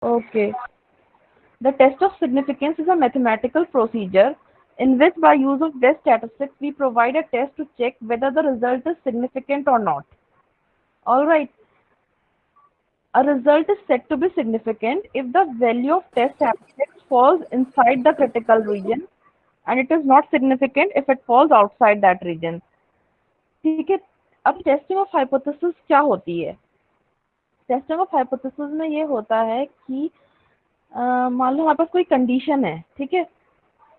Okay. The test of significance is a mathematical procedure in which, by use of best statistics, we provide a test to check whether the result is significant or not. All right. A result is said to be significant if the value of test subject falls inside the critical region, and it is not significant if it falls outside that region. ठीक है. अब testing of hypothesis क्या होती है? Testing of hypothesis में ये होता है कि मान लो हमारे पास कोई कंडीशन है, ठीक है.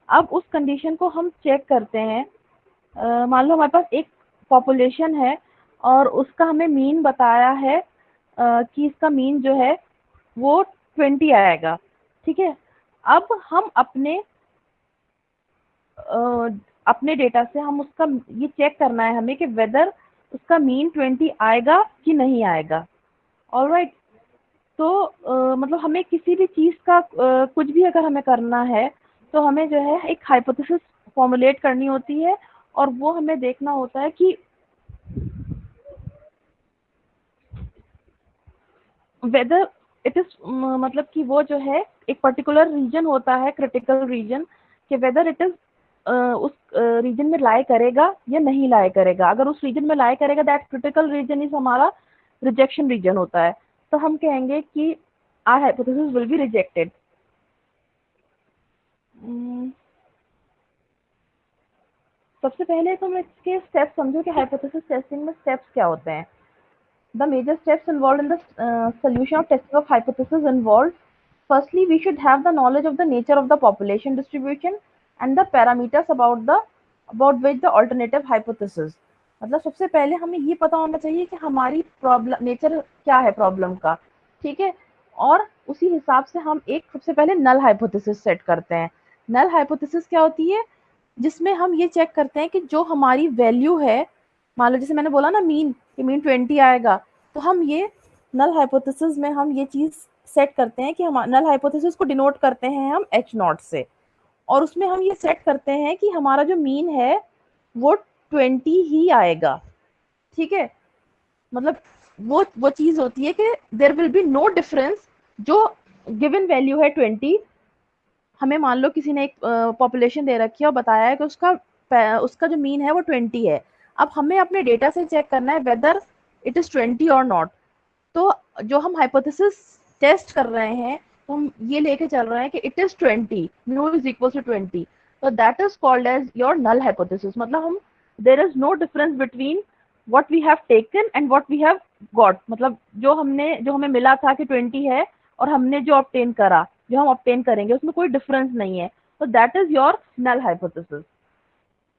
अब उस कंडीशन को हम चेक करते हैं. मान लो हमारे पास एक पॉपुलेशन है और उसका हमें मीन बताया है कि इसका मीन जो है वो 20 आएगा, ठीक है. अब हम अपने डेटा से हम उसका ये चेक करना है हमें कि वेदर उसका मीन 20 आएगा कि नहीं आएगा. ऑलराइट. तो मतलब हमें किसी भी चीज़ का कुछ भी अगर हमें करना है तो हमें जो है एक हाइपोथेसिस फॉर्मुलेट करनी होती है और वो हमें देखना होता है कि वेदर इट इज मतलब कि वो जो है एक पर्टिकुलर रीजन होता है क्रिटिकल रीजन कि वेदर इट इज उस रीजन में लाई करेगा या नहीं लाई करेगा. अगर उस रीजन में लाई करेगा दैट क्रिटिकल रीजन इज हमारा रिजेक्शन रीजन होता है. तो हम कहेंगे कि our hypothesis will be rejected. सबसे पहले तुम इसके स्टेप्स समझो कि हाइपोथेसिस टेस्टिंग में स्टेप्स क्या होते हैं. The major steps involved in the solution of testing of hypothesis involved: firstly, we should have the knowledge of the nature of the population distribution and the parameters about which the alternative hypothesis. मतलब सबसे पहले हमें ये पता होना चाहिए कि हमारी प्रॉब्लम नेचर क्या है प्रॉब्लम का, ठीक है. और उसी हिसाब से हम एक सबसे पहले नल हाइपोथेसिस सेट करते हैं. नल हाइपोथेसिस क्या होती है? जिसमें हम ये चेक करते हैं कि जो हमारी वैल्यू है, मान लो जैसे मैंने बोला ना मीन, कि मीन 20 आएगा, तो हम ये नल हाइपोथेसिस में हम ये चीज सेट करते हैं कि हम नल हाइपोथेसिस को डिनोट करते हैं हम एच नॉट से. और उसमें हम ये सेट करते हैं कि हमारा जो मीन है वो 20 ही आएगा, ठीक है. मतलब वो चीज होती है कि there will be no difference. जो गिवन वैल्यू है 20, हमें मान लो किसी ने एक पॉपुलेशन दे रखी है और बताया है कि उसका जो मीन है वो 20 है. अब हमें अपने डेटा से चेक करना है वेदर इट इज 20 और नॉट. तो जो हम हाइपोथेसिस टेस्ट कर रहे हैं तो हम ये लेके चल रहे हैं कि it is 20, mu is equal to 20. तो that is called as your null hypothesis. मतलब हम there is no difference between what we have taken and what we have got. मतलब जो हमें मिला था कि 20 है और हमने जो ऑब्टेन करा, जो हम ऑब्टेन करेंगे उसमें कोई डिफरेंस नहीं है. तो that is your null hypothesis,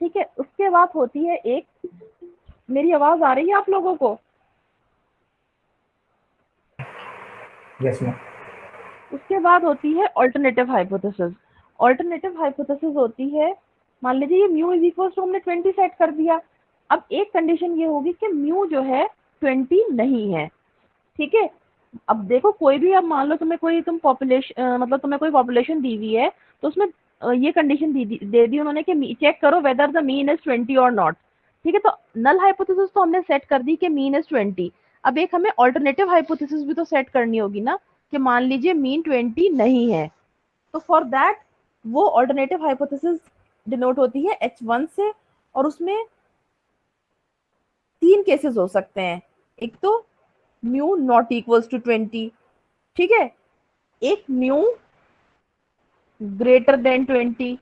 ठीक है. उसके बाद होती है एक, मेरी आवाज आ रही है आप लोगों को? Yes ma'am. उसके बाद होती है ऑल्टरनेटिव हाइपोथेसिस. ऑल्टरनेटिव हाइपोथेसिस होती है, मान लीजिए ये म्यू इज इक्वल टू हमने 20 सेट कर दिया. अब एक कंडीशन ये होगी कि म्यू जो है 20 नहीं है, ठीक है. अब देखो कोई भी, अब मान लो तुम पॉपुलेशन मतलब तुम्हें कोई पॉपुलेशन दी हुई है तो उसमें ये कंडीशन दे दी उन्होंने कि चेक करो वेदर द मीन इज 20 और नॉट, ठीक है. तो नल हाइपोथेसिस तो हमने सेट कर दी कि मीन इज 20. अब एक हमें ऑल्टरनेटिव हाइपोथेसिस भी तो सेट करनी होगी ना, कि मान लीजिए मीन 20 नहीं है. तो फॉर दैट वो ऑल्टरनेटिव हाइपोथेसिस डिनोट होती है H1 से. और उसमें 3 केसेस हो सकते हैं. एक तो म्यू नॉट इक्वल्स टू 20, ठीक है. एक म्यू ग्रेटर देन 20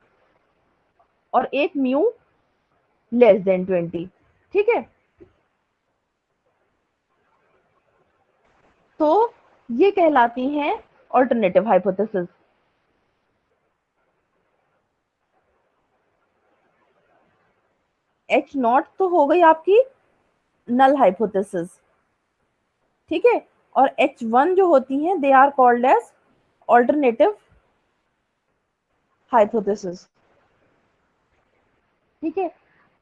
और एक म्यू लेस देन 20, ठीक है. तो ये कहलाती हैं ऑल्टरनेटिव हाइपोथेसिस. एच नॉट तो हो गई आपकी नल हाइपोथेसिस, ठीक है. और H1 जो होती हैं they are called as alternative hypothesis, ठीक है.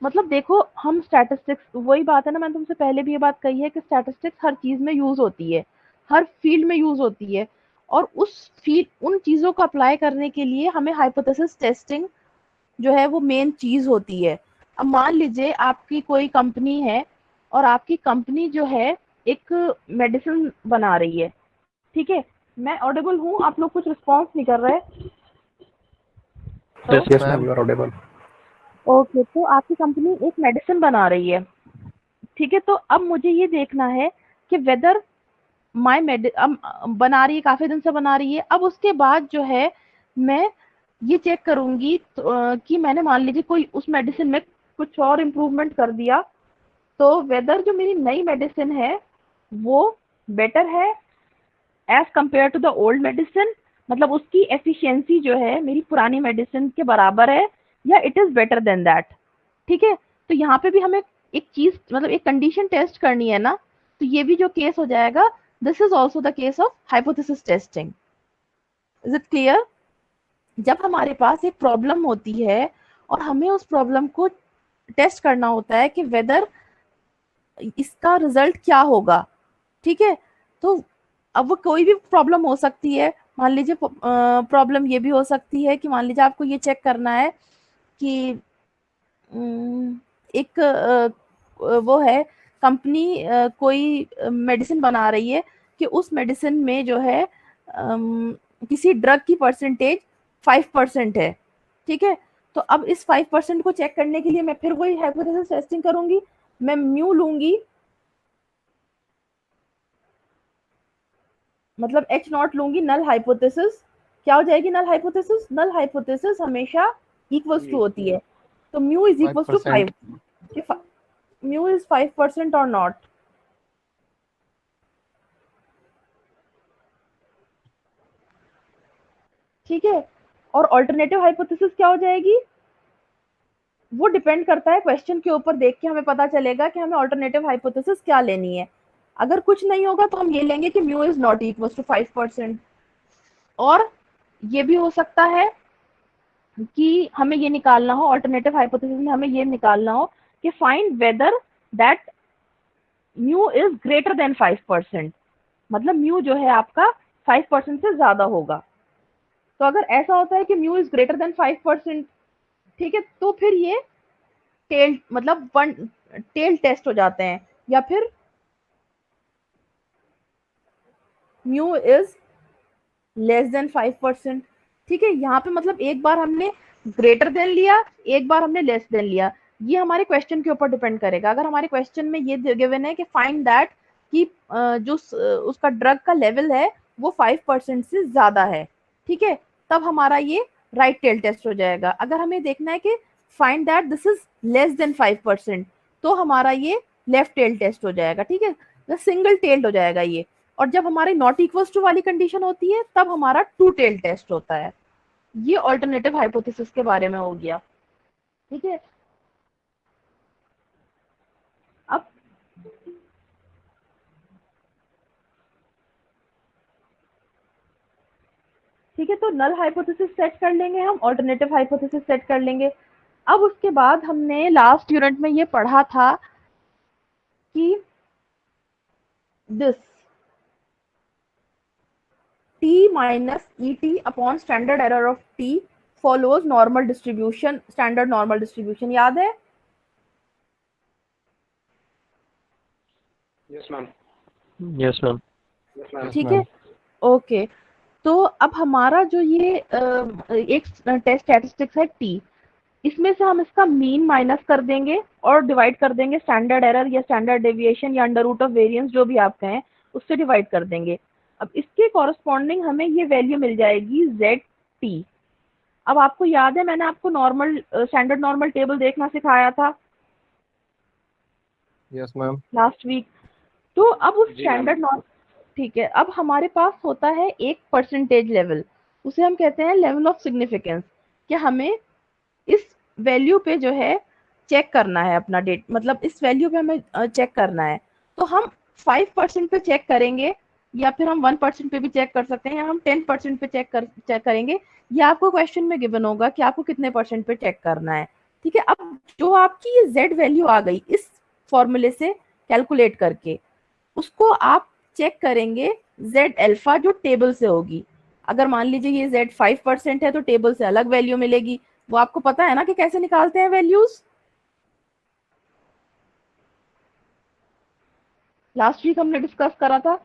मतलब देखो हम स्टैटिस्टिक्स, वही बात है ना, मैंने तुमसे पहले भी ये बात कही है कि स्टैटिस्टिक्स हर चीज में यूज होती है, हर फील्ड में यूज होती है. और उस फील्ड उन चीजों को अप्लाई करने के लिए हमें हाइपोथेसिस टेस्टिंग जो है वो मेन चीज होती है. अब मान लीजिए आपकी कोई कंपनी है और आपकी कंपनी जो है एक मेडिसिन बना रही है, ठीक है. मैं ऑडिबल हूँ? आप लोग कुछ रिस्पॉन्स नहीं कर रहे। Yes, तो ma'am, you are audible. Okay, तो आपकी कंपनी एक मेडिसिन बना रही है, ठीक है? तो अब मुझे ये देखना है कि वेदर माय मेडि बना रही है, काफ़ी दिन से बना रही है। अब उसके बाद जो है मैं ये चेक करूँगी कि मैंने मान लीजिए कोई उस मेडिसिन में कुछ और इम्प्रूवमेंट कर दिया, तो वेदर जो मेरी नई मेडिसिन है वो बेटर है as compare to the old medicine, मतलब उसकी एफिशिएंसी जो है मेरी पुरानी मेडिसिन के बराबर है या it is better than that, ठीक है? तो यहाँ पे भी हमें एक चीज़ मतलब एक कंडीशन टेस्ट करनी है ना, तो ये भी जो केस हो जाएगा, this is also the case of hypothesis testing. Is it clear? जब हमारे पास एक प्रॉब्लम होती है और हमें उस प्रॉब्लम को टेस्ट करना होता है कि वेदर इसका रिजल्ट क्या होगा, ठीक है? तो अब वो कोई भी प्रॉब्लम हो सकती है। मान लीजिए प्रॉब्लम ये भी हो सकती है कि मान लीजिए आपको ये चेक करना है कि एक वो है कंपनी कोई मेडिसिन बना रही है कि उस मेडिसिन में जो है किसी ड्रग की परसेंटेज 5% है, ठीक है? तो अब इस 5% को चेक करने के लिए मैं फिर वही हाइपोथेसिस टेस्टिंग करूंगी। मैं म्यू लूंगी, मतलब एच नॉट लूंगी, नल हाइपोथेसिस। क्या हो जाएगी नल हाइपोथेसिस? नल हाइपोथेसिस हमेशा इक्वल्स टू होती है, तो mu is equals to 5। 5%. Mu is 5% और नॉट, ठीक है? और ऑल्टरनेटिव हाइपोथेसिस क्या हो जाएगी? वो डिपेंड करता है क्वेश्चन के ऊपर, देख के हमें पता चलेगा कि हमें ऑल्टरनेटिव हाइपोथेसिस क्या लेनी है। अगर कुछ नहीं होगा तो हम ये लेंगे कि mu is not equal to 5%। और ये भी हो सकता है कि हमें ये निकालना हो, ऑल्टरनेटिव हाइपोथेसिस में हमें ये निकालना हो कि find whether that mu is greater then 5%, मतलब म्यू जो है आपका 5% से ज्यादा होगा। तो अगर ऐसा होता है कि म्यू इज ग्रेटर देन 5%, ठीक है, तो फिर ये टेल मतलब वन टेल टेस्ट हो जाते हैं, या फिर म्यू इज लेस देन 5%, ठीक है? यहाँ पे मतलब एक बार हमने ग्रेटर देन लिया, एक बार हमने लेस देन लिया, ये हमारे क्वेश्चन के ऊपर डिपेंड करेगा। अगर हमारे क्वेश्चन में ये गिवन है कि फाइंड दैट कि उसका ड्रग का लेवल है वो 5% से ज्यादा है, ठीक है, तब हमारा ये राइट टेल टेस्ट हो जाएगा। अगर हमें देखना है कि find that this is less then 5%, तो हमारा ये लेफ्ट टेल टेस्ट हो जाएगा, ठीक है? सिंगल टेल्ड हो जाएगा ये। और जब हमारी नॉट इक्वल्स टू वाली कंडीशन होती है तब हमारा टू टेल टेस्ट होता है। ये ऑल्टरनेटिव हाइपोथेसिस के बारे में हो गया, ठीक है? अब ठीक है, तो नल हाइपोथेसिस सेट कर लेंगे, हम ऑल्टरनेटिव हाइपोथेसिस सेट कर लेंगे। अब उसके बाद हमने लास्ट यूनिट में ये पढ़ा था कि this t minus et upon standard error of t follows normal distribution, standard normal distribution, याद है? Yes, ma'am. Yes, ma'am. Yes, ma'am. ठीक है, ओके। तो अब हमारा जो ये एक टेस्ट स्टैटिस्टिक्स है टी, इसमें से हम इसका मीन माइनस कर देंगे और डिवाइड कर देंगे स्टैंडर्ड एरर या स्टैंडर्ड डेविएशन या अंडर रूट ऑफ वेरिएंस, जो भी आप कहें, उससे डिवाइड कर देंगे। अब इसके कॉरस्पॉन्डिंग हमें ये वैल्यू मिल जाएगी जेड टी। अब आपको याद है मैंने आपको नॉर्मल स्टैंडर्ड नॉर्मल टेबल देखना सिखाया था Yes, ma'am. Last week. तो अब उस जी मैम। स्टैंडर्ड नॉर्म, ठीक है, अब हमारे पास होता है एक परसेंटेज लेवल, उसे हम कहते हैं लेवल ऑफ सिग्निफिकेंस, कि हमें इस वैल्यू पे जो है चेक करना है अपना डेट, मतलब इस वैल्यू पे हमें चेक करना है। तो हम 5% पे चेक करेंगे, या फिर हम 1% पे भी चेक कर सकते हैं, या हम 10% पे चेक करेंगे। ये आपको क्वेश्चन में गिवन होगा कि आपको कितने परसेंट पे चेक करना है, ठीक है? अब जो आपकी ये जेड वैल्यू आ गई इस फॉर्मूले से कैलकुलेट करके, उसको आप चेक करेंगे जेड अल्फा जो टेबल से होगी। अगर मान लीजिए ये जेड 5% है तो टेबल से अलग वैल्यू मिलेगी। वो आपको पता है ना कि कैसे निकालते हैं वैल्यूज? लास्ट वीक हमने डिस्कस करा था।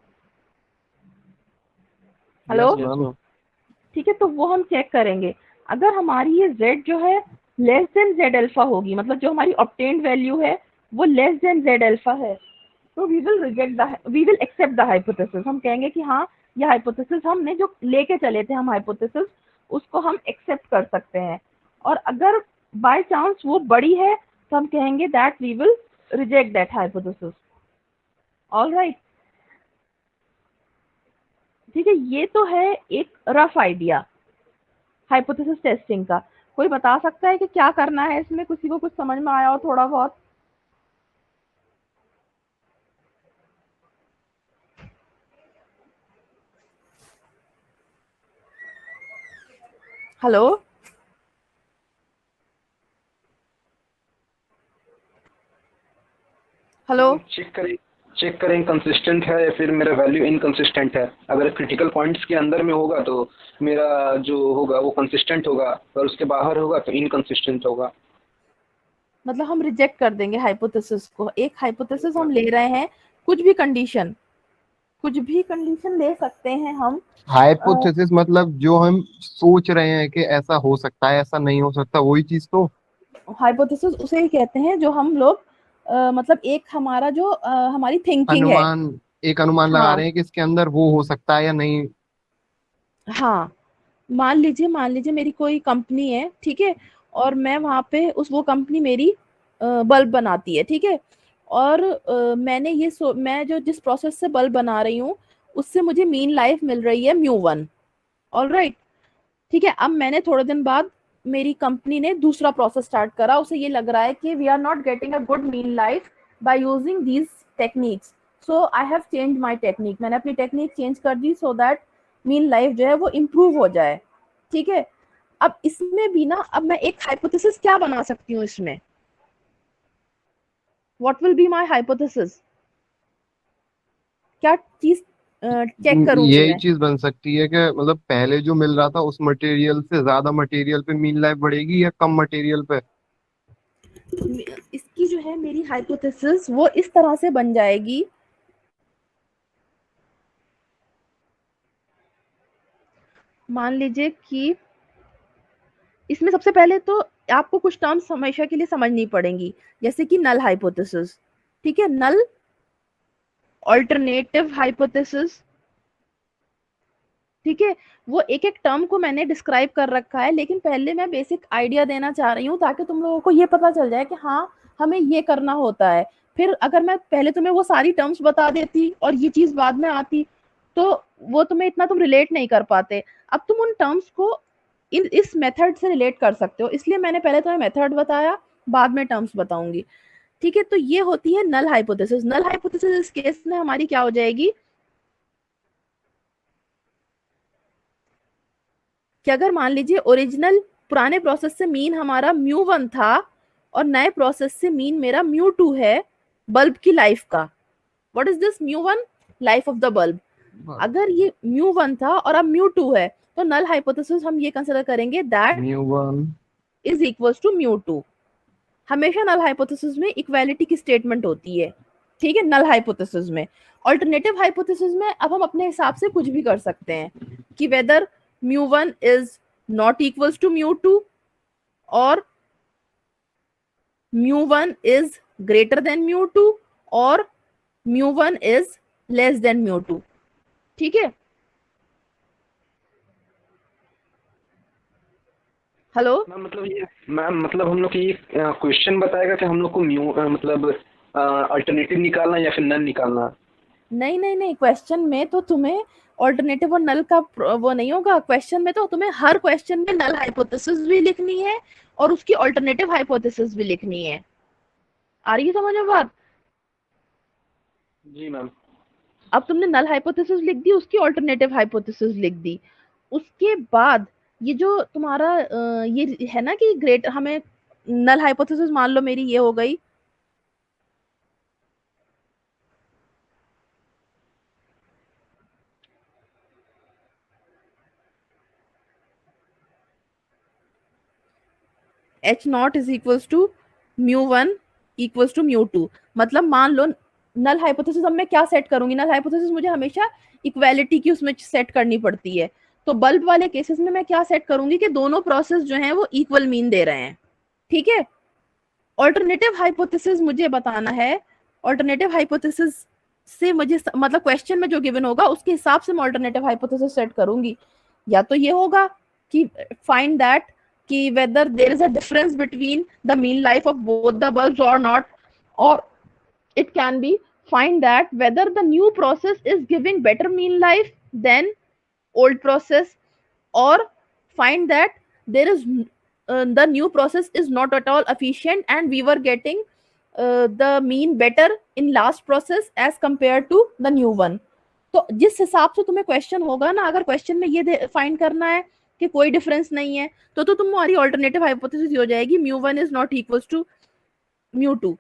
Hello, Yes, ma'am. ठीक है, तो वो हम चेक करेंगे। अगर हमारी ये z जो है लेस देन z अल्फा होगी, मतलब जो हमारी ऑब्टेन्ड वैल्यू है वो लेस देन z अल्फा है, तो we will accept the hypothesis. हम कहेंगे कि हाँ, ये हाइपोथेसिस हमने जो लेके चले थे हम हाइपोथेसिस, उसको हम एक्सेप्ट कर सकते हैं। और अगर बाय चांस वो बड़ी है तो हम कहेंगे that we will reject that hypothesis. All right, ठीक है, ये तो है एक रफ आइडिया हाइपोथेसिस टेस्टिंग का। कोई बता सकता है कि क्या करना है इसमें? किसी को कुछ समझ में आया हो थोड़ा बहुत? Hello, hello. मैम चेक करें कंसिस्टेंट है या फिर मेरा वैल्यू इनकंसिस्टेंट है। अगर क्रिटिकल पॉइंट्स के अंदर में होगा तो मेरा जो होगा वो कंसिस्टेंट होगा, और उसके बाहर होगा तो इनकंसिस्टेंट होगा। मतलब हम रिजेक्ट कर देंगे हाइपोथेसिस को। एक हाइपोथेसिस यस हम मैम। ले रहे हैं, कुछ भी कंडीशन ले सकते हैं हम। हाइपोथेसिस मतलब जो हम सोच रहे हैं कि ऐसा हो सकता है, ऐसा नहीं हो सकता, वही चीज तो। हाइपोथेसिस उसे ही कहते हैं जो हम लोग मतलब एक हमारा जो हमारी थिंकिंग है। अनुमान, एक अनुमान लगा हाँ, रहे हैं कि इसके अंदर वो हो सकता है या नहीं। हाँ। मान लीजिए मेरी कोई कंपनी है, ठीक है, और मैं वहां पे वो कंपनी मेरी बल्ब बनाती है, ठीक है, और मैं जो जिस प्रोसेस से बल्ब बना रही हूँ उससे मुझे मीन लाइफ मिल रही है μ1। ऑल राइट, ठीक है। अब मैंने थोड़े दिन बाद मेरी कंपनी ने दूसरा प्रोसेस स्टार्ट करा, उसे ये लग रहा है कि we are not getting a good mean life by using these techniques, so I have change my technique. मैंने अपनी टेक्निक चेंज कर दी सो दैट मीन लाइफ जो है वो इम्प्रूव हो जाए, ठीक है। अब इसमें भी ना, अब मैं एक हाइपोथेसिस क्या बना सकती हूँ इसमें? What will be my hypothesis? क्या चीज चेक करूंगी यही मैं? चीज बन सकती है कि मतलब पहले जो मिल रहा था उस मटेरियल से ज्यादा मटेरियल पे मीन लाइफ बढ़ेगी या कम मटेरियल पे। इसकी जो है मेरी हाइपोथेसिस वो इस तरह से बन जाएगी। मान लीजिए कि इसमें सबसे पहले तो आपको कुछ टर्म्स हमेशा के लिए समझनी पड़ेंगी, जैसे कि नल हाइपोथेसिस, ठीक है, नल ऑल्टरनेटिव हाइपोथेसिस, ठीक है। वो एक एक टर्म को मैंने डिस्क्राइब कर रखा है, लेकिन पहले मैं बेसिक आइडिया देना चाह रही हूँ ताकि तुम लोगों को ये पता चल जाए कि हाँ, हमें ये करना होता है। फिर अगर मैं पहले तुम्हें वो सारी टर्म्स बता देती और ये चीज बाद में आती तो वो तुम्हें इतना तुम रिलेट नहीं कर पाते। अब तुम उन टर्म्स को इस मेथड से रिलेट कर सकते हो, इसलिए मैंने पहले तुम्हें मेथड बताया, बाद में टर्म्स बताऊंगी, ठीक है। तो ये होती है नल हाइपोथेसिस। नल हाइपोथेसिस इस केस में हमारी क्या हो जाएगी कि अगर मान लीजिए ओरिजिनल पुराने प्रोसेस से मीन हमारा μ1 था और नए प्रोसेस से मीन मेरा μ2 है बल्ब की लाइफ का। What is this μ1? Life of the bulb. अगर ये μ1 था और अब μ2 है तो नल हाइपोथेसिस हम ये कंसिडर करेंगे दैट μ1 इज इक्वल्स टू μ2। हमेशा नल हाइपोथेसिस में इक्वालिटी की स्टेटमेंट होती है, ठीक है, नल हाइपोथेसिस में। अल्टरनेटिव हाइपोथेसिस में अब हम अपने हिसाब से कुछ भी कर सकते हैं कि whether μ1 is not equals to μ2 और μ1 इज ग्रेटर देन μ2 और μ1 इज लेस देन μ2, ठीक है। हेलो, मैम मतलब हम लोग को ये क्वेश्चन बताएगा कि हम लोग को मतलब अल्टरनेटिव निकालना है या फिर नन निकालना है? नहीं नहीं नहीं, क्वेश्चन में तो तुम्हें ऑल्टरनेटिव और नल का वो नहीं होगा। क्वेश्चन में तो तुम्हें हर क्वेश्चन में नल हाइपोथेसिस भी लिखनी है और उसकी ऑल्टरनेटिव हाइपोथेसिस भी लिखनी है। आ रही है समझ में बात? जी मैम। अब तुमने नल हाइपोथेसिस लिख दी, उसकी ऑल्टरनेटिव हाइपोथेसिस लिख दी, उसके बाद ये जो तुम्हारा ये है ना कि ग्रेट हमें नल हाइपोथेसिस मान लो मेरी ये हो गई, H not is equals to μ1 equals to μ2। मतलब मान लो नल हाइपोथेसिस अब मैं क्या सेट करूंगी, नल हाइपोथेसिस मुझे हमेशा इक्वालिटी की उसमें सेट करनी पड़ती है। तो बल्ब वाले केसेस में मैं क्या सेट करूंगी कि दोनों प्रोसेस जो हैं वो इक्वल मीन दे रहे हैं, ठीक है। ऑल्टरनेटिव हाइपोथेसिस मुझे बताना है, ऑल्टरनेटिव हाइपोथेसिस से मुझे मतलब क्वेश्चन में जो गिवन होगा उसके हिसाब से मैं ऑल्टरनेटिव हाइपोथेसिस सेट करूंगी। या तो ये होगा कि फाइंड दैट कि whether there is a difference between the mean life of both the bulbs और नॉट, और it can be find that whether the new process is giving better mean life than old process, or find that there is the new process is not at all efficient and we were getting the mean better in last process as compared to the new one। तो जिस हिसाब से तुम्हें question होगा ना, अगर question में ये फाइंड करना है कि कोई डिफरेंस नहीं है तो तुम्हारी ऑल्टरनेटिव हाइपोथेसिस हो जाएगी mu one is not equals to mu two,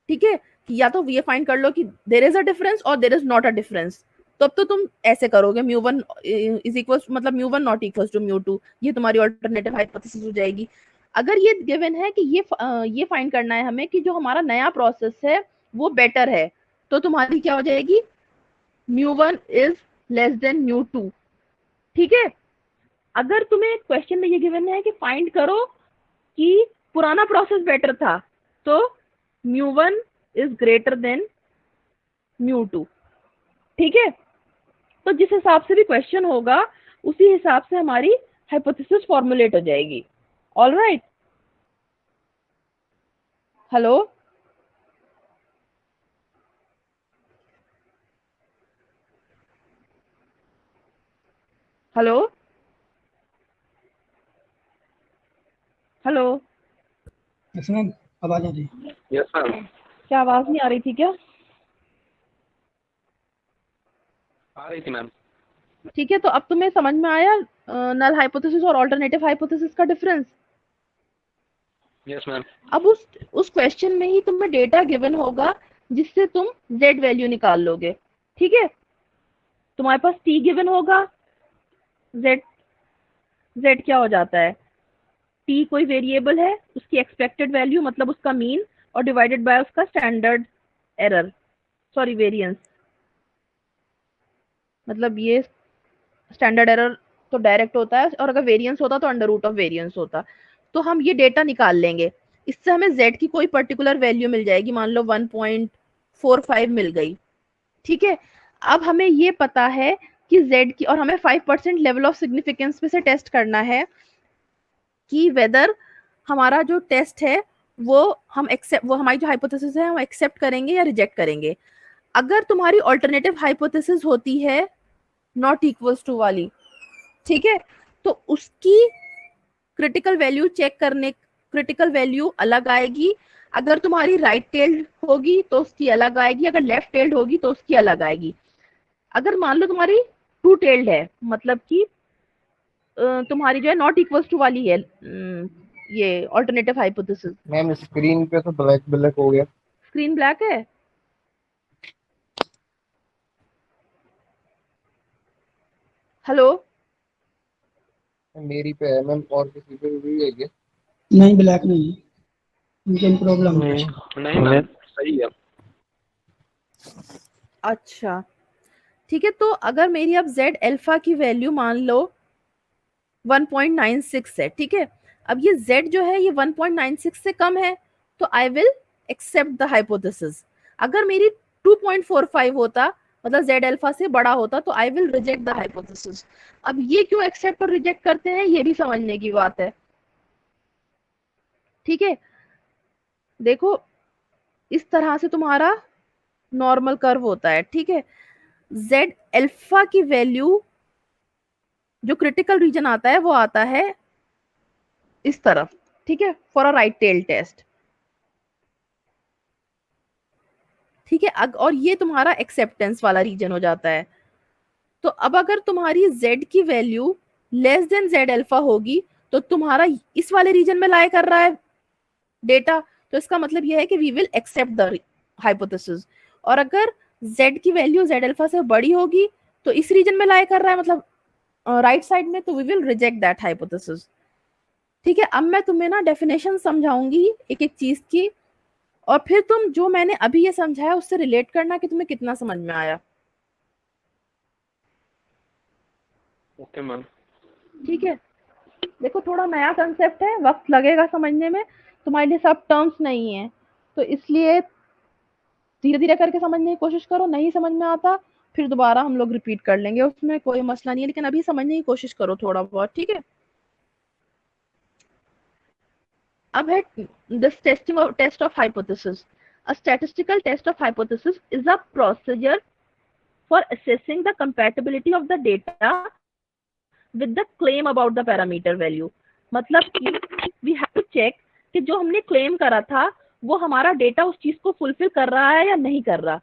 ठीक है। या तो ये फाइंड कर लो कि देयर इज अ डिफरेंस और there is not a difference, तो अब तो तुम ऐसे करोगे म्यू वन इज इक्वल मतलब mu one not equal to mu two, ये तुम्हारी ऑल्टरनेटिव हाइपोथेसिस हो जाएगी। अगर ये गिवन है कि ये फाइंड करना है हमें कि जो हमारा नया प्रोसेस है वो बेटर है, तो तुम्हारी क्या हो जाएगी, mu one is less than mu two, ठीक है। अगर तुम्हें क्वेश्चन में ये गिवन है कि फाइंड करो कि पुराना प्रोसेस बेटर था, तो mu one is greater than mu two, ठीक है। तो जिस हिसाब से भी क्वेश्चन होगा उसी हिसाब से हमारी हाइपोथेसिस फॉर्मुलेट हो जाएगी। All right, hello hello hello, yes ma'am, आवाज आ रही है। यस मैम, क्या आवाज नहीं आ रही थी क्या? आ रही थी मैम। ठीक है, तो अब तुम्हें समझ में आया नल हाइपोथेसिस और अल्टरनेटिव हाइपोथेसिस का डिफरेंस। Yes ma'am. अब उस क्वेश्चन में ही तुम्हें डेटा गिवन होगा जिससे तुम z वैल्यू निकाल लोगे, ठीक है। तुम्हारे पास t गिवन होगा, z क्या हो जाता है, t कोई वेरिएबल है, उसकी एक्सपेक्टेड वैल्यू मतलब उसका मीन, और डिवाइडेड बाय उसका स्टैंडर्ड एरर, सॉरी वेरिएंस, मतलब ये स्टैंडर्ड एरर तो डायरेक्ट होता है और अगर वेरिएंस होता तो अंडर रूट ऑफ वेरिएंस होता। तो हम ये डेटा निकाल लेंगे, इससे हमें z की कोई पर्टिकुलर वैल्यू मिल जाएगी, मान लो 1.45 मिल गई, ठीक है। अब हमें ये पता है कि z की, और हमें 5% लेवल ऑफ सिग्निफिकेंस में से टेस्ट करना है कि वेदर हमारा जो टेस्ट है वो वो हमारी जो हाइपोथेसिस है हम एक्सेप्ट करेंगे या रिजेक्ट करेंगे। अगर तुम्हारी ऑल्टरनेटिव हाइपोथेसिस होती है नॉट इक्वल्स टू वाली, ठीक है, तो उसकी क्रिटिकल वैल्यू चेक करने, क्रिटिकल वैल्यू अलग आएगी। अगर तुम्हारी राइट टेल्ड होगी तो उसकी अलग आएगी, अगर लेफ्ट टेल्ड होगी तो उसकी अलग आएगी। अगर मान लो तुम्हारी टू टेल्ड है, मतलब कि तुम्हारी जो है नॉट इक्वल्स टू वाली है ये ऑल्टरनेटिव हाइपोथेसिस। मैम स्क्रीन पे तो ब्लैक ब्लैक हो गया। स्क्रीन ब्लैक है, हेलो मेरी पे है मैम, और किसी पे भी है क्या? नहीं, ब्लैक नहीं है, इनके प्रॉब्लम है। नहीं मैम, सही है। अच्छा ठीक है, तो अगर मेरी अब z अल्फा की वैल्यू मान लो 1.96 है, ठीक है। अब ये z जो है ये 1.96 से कम है तो I will accept the hypothesis. अगर मेरी 2.45 होता मतलब z अल्फा से बड़ा होता तो I will reject the hypothesis. अब ये क्यों एक्सेप्ट और रिजेक्ट करते हैं ये भी समझने की बात है, ठीक है। देखो इस तरह से तुम्हारा नॉर्मल कर्व होता है, ठीक है। z अल्फा की वैल्यू जो क्रिटिकल रीजन आता है वो आता है इस तरफ, ठीक है, for a right tail test, ठीक है। और ये तुम्हारा एक्सेप्टेंस वाला रीजन हो जाता है। तो अब अगर तुम्हारी z की value less than z alpha होगी तो तुम्हारा इस वाले रीजन में लाई कर रहा है डेटा, तो इसका मतलब यह है कि we will accept the hypothesis. और अगर z की वैल्यू z अल्फा से बड़ी होगी तो इस रीजन में लाई कर रहा है मतलब राइट साइड में, तो we will reject that hypothesis, ठीक है। अब मैं तुम्हें ना डेफिनेशन समझाऊंगी एक एक चीज की, और फिर तुम जो मैंने अभी ये समझाया उससे रिलेट करना कि तुम्हें कितना समझ में आया। Okay ma'am. ठीक है, देखो थोड़ा नया कंसेप्ट है, वक्त लगेगा समझने में, तुम्हारे लिए सब टर्म्स नहीं है, तो इसलिए धीरे धीरे करके समझने की कोशिश करो। नहीं समझ में आता फिर दोबारा हम लोग रिपीट कर लेंगे, उसमें कोई मसला नहीं है, लेकिन अभी समझने की कोशिश करो थोड़ा बहुत। ठीक है, अब है this test of hypothesis. A statistical test of hypothesis is a procedure for assessing the compatibility of the data with the claim about the parameter value। मतलब कि we have to check कि जो हमने क्लेम करा था वो हमारा data उस चीज को फुलफिल कर रहा है या नहीं कर रहा।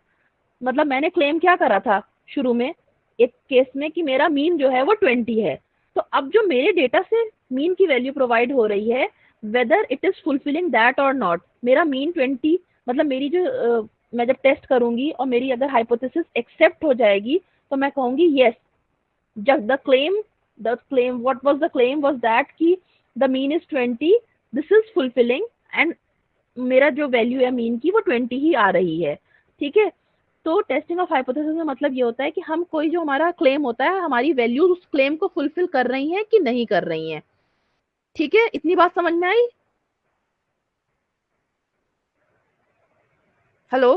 मतलब मैंने क्लेम क्या करा था शुरू में एक केस में कि मेरा मीन जो है वो 20 है, तो अब जो मेरे डेटा से मीन की वैल्यू प्रोवाइड हो रही है weather it is fulfilling that और नॉट। मेरा मीन 20 मतलब मेरी जो मैं जब टेस्ट करूंगी और मेरी अगर हाइपोथेसिस एक्सेप्ट हो जाएगी तो मैं कहूंगी यस, जब the claim what was the claim was that कि the mean is 20, this is fulfilling and मेरा जो वैल्यू है मीन की वो 20 ही आ रही है। ठीक है, तो टेस्टिंग ऑफ हाइपोथेसिस में मतलब ये होता है कि हम कोई जो हमारा क्लेम होता है हमारी वैल्यूज उस क्लेम को फुलफिल कर रही हैं कि नहीं कर रही हैं। ठीक है, इतनी बात समझ में आई? Hello,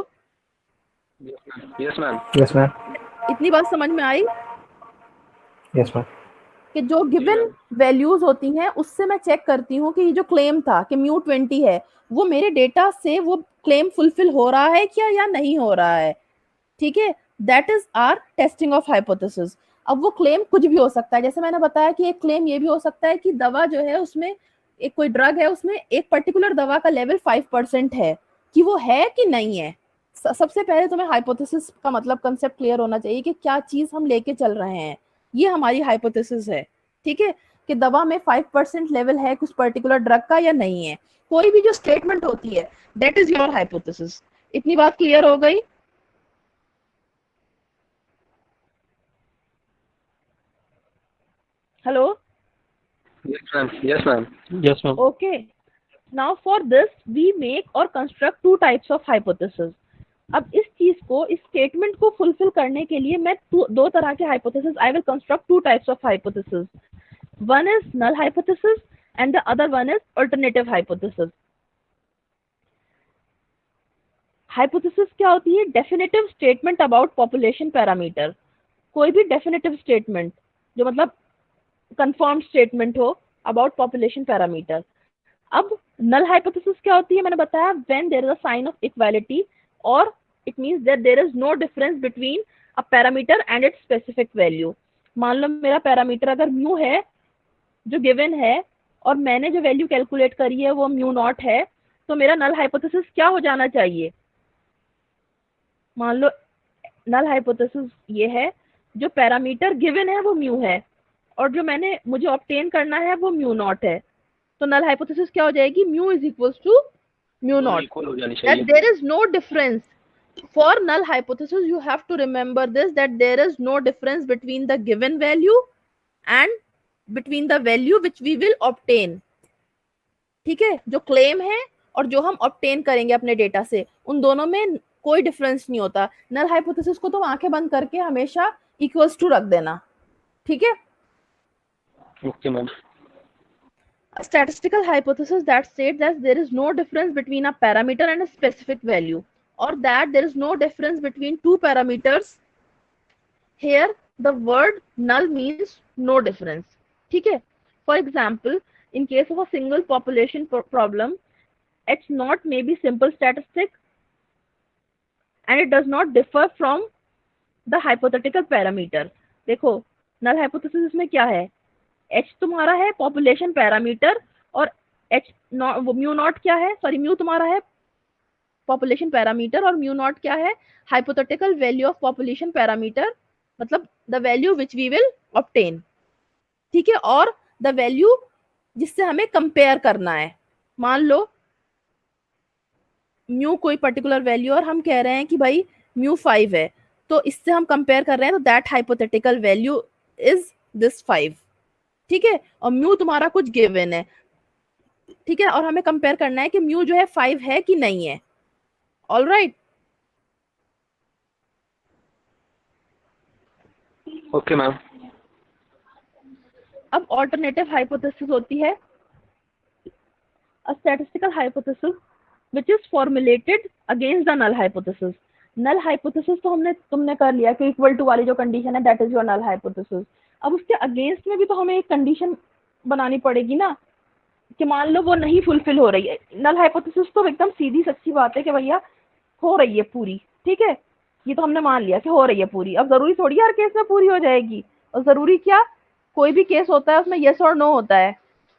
yes ma'am. Yes ma'am. इतनी बात समझ में आई यस मैम। कि जो गिवन वैल्यूज होती हैं उससे मैं चेक करती हूँ कि ये जो क्लेम था कि म्यू 20 है वो मेरे डेटा से वो क्लेम फुलफिल हो रहा है क्या या नहीं हो रहा है। ठीक है, that is our testing of hypothesis. अब वो क्लेम कुछ भी हो सकता है, जैसे मैंने बताया कि एक क्लेम ये भी हो सकता है कि दवा जो है उसमें एक कोई ड्रग है उसमें एक पर्टिकुलर दवा का लेवल 5% है, कि वो है कि नहीं है। सबसे पहले तुम्हें हाइपोथेसिस का मतलब कंसेप्ट क्लियर होना चाहिए कि क्या चीज हम लेके चल रहे हैं, ये हमारी हाइपोथेसिस है। ठीक है, कि दवा में 5% लेवल है कुछ पर्टिकुलर ड्रग का या नहीं है। कोई भी जो स्टेटमेंट होती है दैट इज योर हाइपोथेसिस। इतनी बात क्लियर हो गई? Hello, yes ma'am. Yes ma'am. Yes ma'am. okay, now for this we make or construct two types of hypothesis। अब इस चीज को इस स्टेटमेंट को फुलफिल करने के लिए मैं दो तरह के hypothesis I will construct two types of hypothesis. One is null hypothesis and the other one is alternative hypothesis. Hypothesis क्या होती है? Definitive statement about population parameter. कोई भी डेफिनेटिव स्टेटमेंट जो मतलब कंफर्म स्टेटमेंट हो अबाउट पॉपुलेशन पैरामीटर। अब null hypothesis क्या होती है? मैंने बताया when there is a sign of equality और it means that there is no difference between a parameter and it's specific value. मान लो मेरा पैरामीटर अगर म्यू है जो गिवन है और मैंने जो वैल्यू कैलकुलेट करी है वो म्यू नॉट है, तो मेरा नल हाइपोथेसिस क्या हो जाना चाहिए? मान लो नल हाइपोथेसिस ये है जो पैरामीटर गिवन है वो म्यू है और जो मुझे ऑब्टेन करना है वो म्यू नॉट है, तो नल हाइपोथेसिस क्या हो जाएगी? Mu is equals to mu not, equal हो जानी that चाहिए। there is no difference. For null hypothesis you have to remember this, that there is no difference between the given value and between the value which we will obtain। ठीक है, जो claim है और जो हम obtain करेंगे अपने data से उन दोनों में कोई डिफरेंस नहीं होता। नल हाइपोथेसिस को तो आंखें बंद करके हमेशा इक्वल्स टू रख देना। ठीक है, okay ma'am. a statistical hypothesis that states that there is no difference between a parameter and a specific value, or that there is no difference between two parameters। Here the word null means no difference। ठीक है, for example in case of a single population problem, h naught may be simple statistic and it does not differ from the hypothetical parameter। देखो null hypothesis में क्या है? h तुम्हारा है population parameter और h mu naught क्या है? Sorry, mu तुम्हारा है पॉपुलेशन पैरामीटर और म्यू नॉट क्या है? Hypothetical value of population parameter, मतलब the value which we will obtain. ठीक है, और द वैल्यू जिससे हमें कंपेयर करना है। मान लो म्यू कोई पर्टिकुलर वैल्यू और हम कह रहे हैं कि भाई म्यू 5 है, तो इससे हम कंपेयर कर रहे हैं, तो that hypothetical value is this 5। ठीक है, और म्यू तुम्हारा कुछ गिवन है। ठीक है, और हमें कंपेयर करना है कि म्यू जो है 5 है कि नहीं है। All right. Okay ma'am. अब ऑल्टरनेटिव हाइपोथेसिस होती है a statistical hypothesis which is formulated against the null hypothesis. null hypothesis तो तुमने कर लिया कि इक्वल टू वाली जो कंडीशन है that is your null hypothesis। अब उसके अगेंस्ट में भी तो हमें एक कंडीशन बनानी पड़ेगी ना, कि मान लो वो नहीं फुलफिल हो रही है। नल हाइपोथेसिस तो एकदम सीधी सच्ची बात है कि भैया हो रही है पूरी, ठीक है, ये तो हमने मान लिया कि हो रही है पूरी। अब जरूरी थोड़ी हर केस में पूरी हो जाएगी, और जरूरी क्या, कोई भी केस होता है उसमें यस और नो होता है,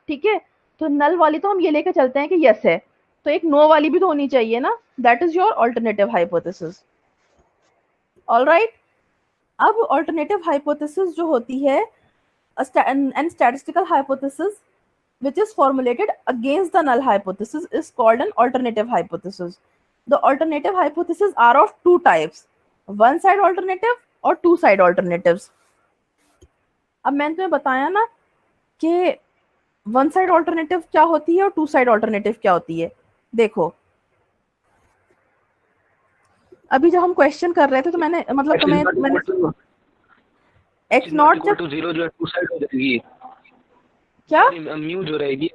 ठीक है। तो नल वाली तो हम ये लेके चलते हैं कि यस है, तो एक नो वाली भी तो होनी चाहिए ना, that is your alternative hypothesis. All right. अब ऑल्टरनेटिव हाइपोथेसिस जो होती है an statistical hypothesis which is formulated against the null hypothesis is called an alternative hypothesis. The alternative hypotheses are of two types, one side alternative और two side alternatives. अब मैंने तुम्हें बताया ना कि वन साइड ऑल्टरनेटिव क्या होती है और टू साइड ऑल्टरनेटिव क्या होती है। देखो अभी जब हम क्वेश्चन कर रहे थे तो मैंने मतलब तुम्हें एक्स नॉट इक्वल टू 0 जो है टू साइड हो जाएगी क्या, म्यू जो रहेगी,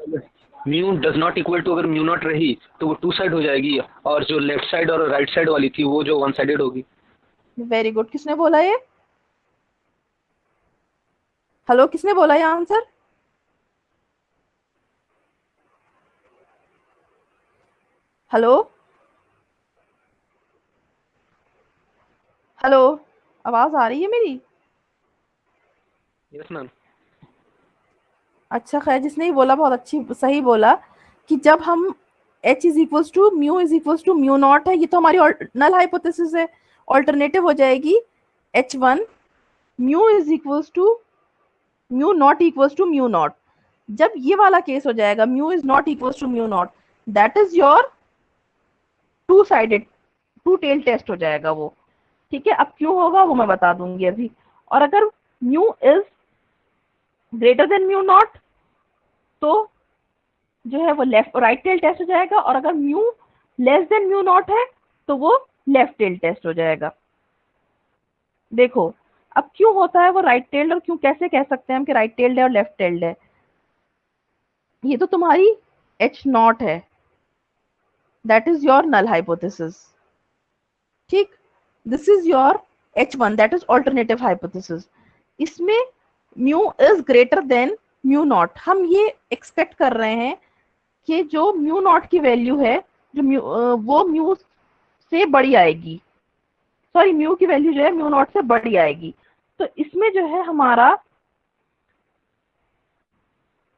mu does not equal to अगर म्यू नॉट रही तो वो टू साइड हो जाएगी, और जो लेफ्ट साइड और राइट साइड वाली थी वो जो वन साइडेड होगी। Very good. किसने बोला ये, हेलो किसने बोला ये आंसर? हेलो हेलो, आवाज आ रही है मेरी? Yes ma'am. अच्छा खैर, जिसने ही बोला बहुत अच्छी सही बोला कि जब हम h is equals to mu not है, ये तो हमारी नल हाइपोथेसिस है, ऑल्टरनेटिव हो जाएगी h1 mu is equals to mu not equals to mu not. जब ये वाला केस हो जाएगा mu is not equals to mu not, that is your two sided two tail test हो जाएगा वो, ठीक है। अब क्यों होगा वो मैं बता दूंगी अभी। और अगर mu is greater than mu not तो जो है वो लेफ्ट राइट टेल टेस्ट हो जाएगा, और अगर mu less than mu not है तो वो लेफ्ट टेल टेस्ट हो जाएगा। देखो अब क्यों होता है वो राइट टेल्ड, और क्यों कैसे कह सकते हैं हम कि राइट टेल्ड है और लेफ्ट टेल्ड है। ये तो तुम्हारी एच नॉट है, that is your null hypothesis, ठीक। This is your h1 that is alternative hypothesis. इसमें mu is greater than mu naught, हम ये एक्सपेक्ट कर रहे हैं कि जो म्यू नॉट की वैल्यू है जो वो म्यू से बड़ी आएगी, सॉरी म्यू की वैल्यू जो है म्यू नॉट से बड़ी आएगी। तो इसमें जो है हमारा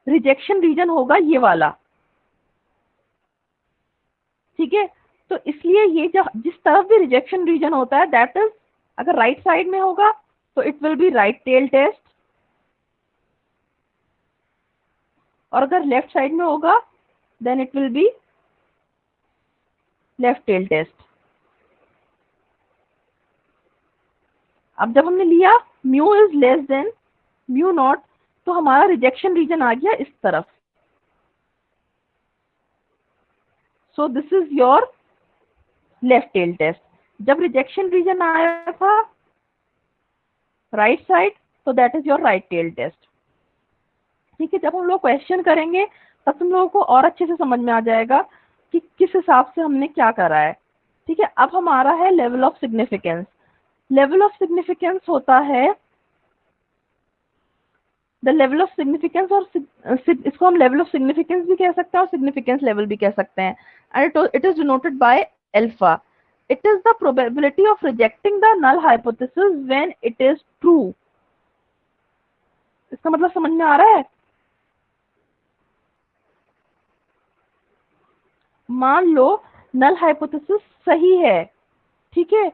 रिजेक्शन रीजन होगा ये वाला, ठीक है। तो इसलिए ये जो जिस तरफ भी रिजेक्शन रीजन होता है दैट इज, अगर राइट साइड में होगा तो it will be right tail test, और अगर लेफ्ट साइड में होगा then it will be left tail test. अब जब हमने लिया mu is less than mu not तो हमारा रिजेक्शन रीजन आ गया इस तरफ, so this is your left tail test. जब रिजेक्शन रीजन आया था राइट साइड तो that is your right tail test, ठीक है। जब हम लोग क्वेश्चन करेंगे तब तुम लोगों को और अच्छे से समझ में आ जाएगा कि किस हिसाब से हमने क्या करा है, ठीक है। अब हमारा है level of significance. Level of significance होता है द लेवल ऑफ सिग्निफिकेंस, और इसको हम लेवल ऑफ सिग्निफिकेंस भी कह सकते हैं और सिग्निफिकेंस लेवल भी कह सकते हैं, and it is denoted by alpha. It is the probability of rejecting the null hypothesis when it is true. इसका मतलब समझ में आ रहा है? मान लो नल हाइपोथेसिस सही है, ठीक है,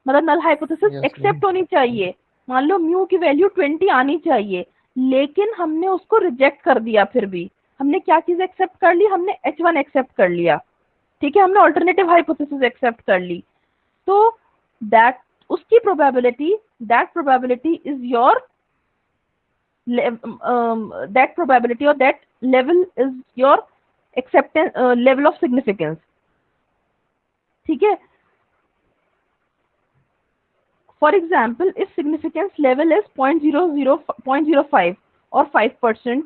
मतलब नल हाइपोथेसिस Yes, एक्सेप्ट होनी चाहिए। मान लो म्यू की वैल्यू 20 आनी चाहिए, लेकिन हमने उसको रिजेक्ट कर दिया। फिर भी हमने क्या चीज एक्सेप्ट कर ली, हमने h1 एक्सेप्ट कर लिया, ठीक है, हमने ऑल्टरनेटिव हाइपोथेसिस एक्सेप्ट कर ली। तो दैट उसकी probability, that probability is your that probability or that level is your acceptance level of significance, ठीक है। For example, if significance level is 0.05 or 5%,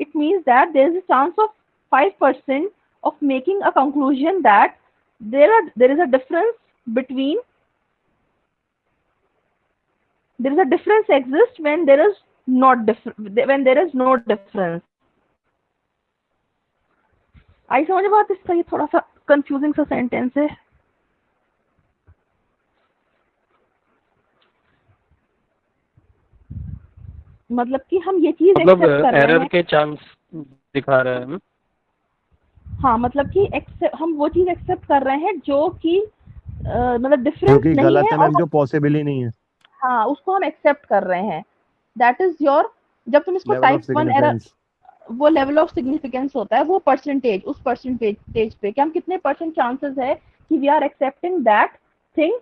it means that there is a chance of 5% of making a conclusion that there is a difference between there is a difference exists when there is no difference. आई समझ बात? इसका ये थोड़ा सा confusing सा sentence है. मतलब कि हम ये चीज मतलब एक्सेप्ट कर रहे एरर हैं. के चांस दिखा रहा है. हाँ, मतलब कि हम वो चीज एक्सेप्ट कर रहे हैं जो कि मतलब डिफरेंस जो कि नहीं गलत है है और मैम, जो पॉसिबल ही नहीं है. हाँ, उसको हम एक्सेप्ट कर रहे हैं. दैट इज योर, जब तुम इसको level of type 1 error, significance. वो लेवल ऑफ सिग्निफिकेंस होता है, वो परसेंटेज, उस परसेंटेज पे कि हम कितने परसेंट चांसेस है कि we are accepting that thing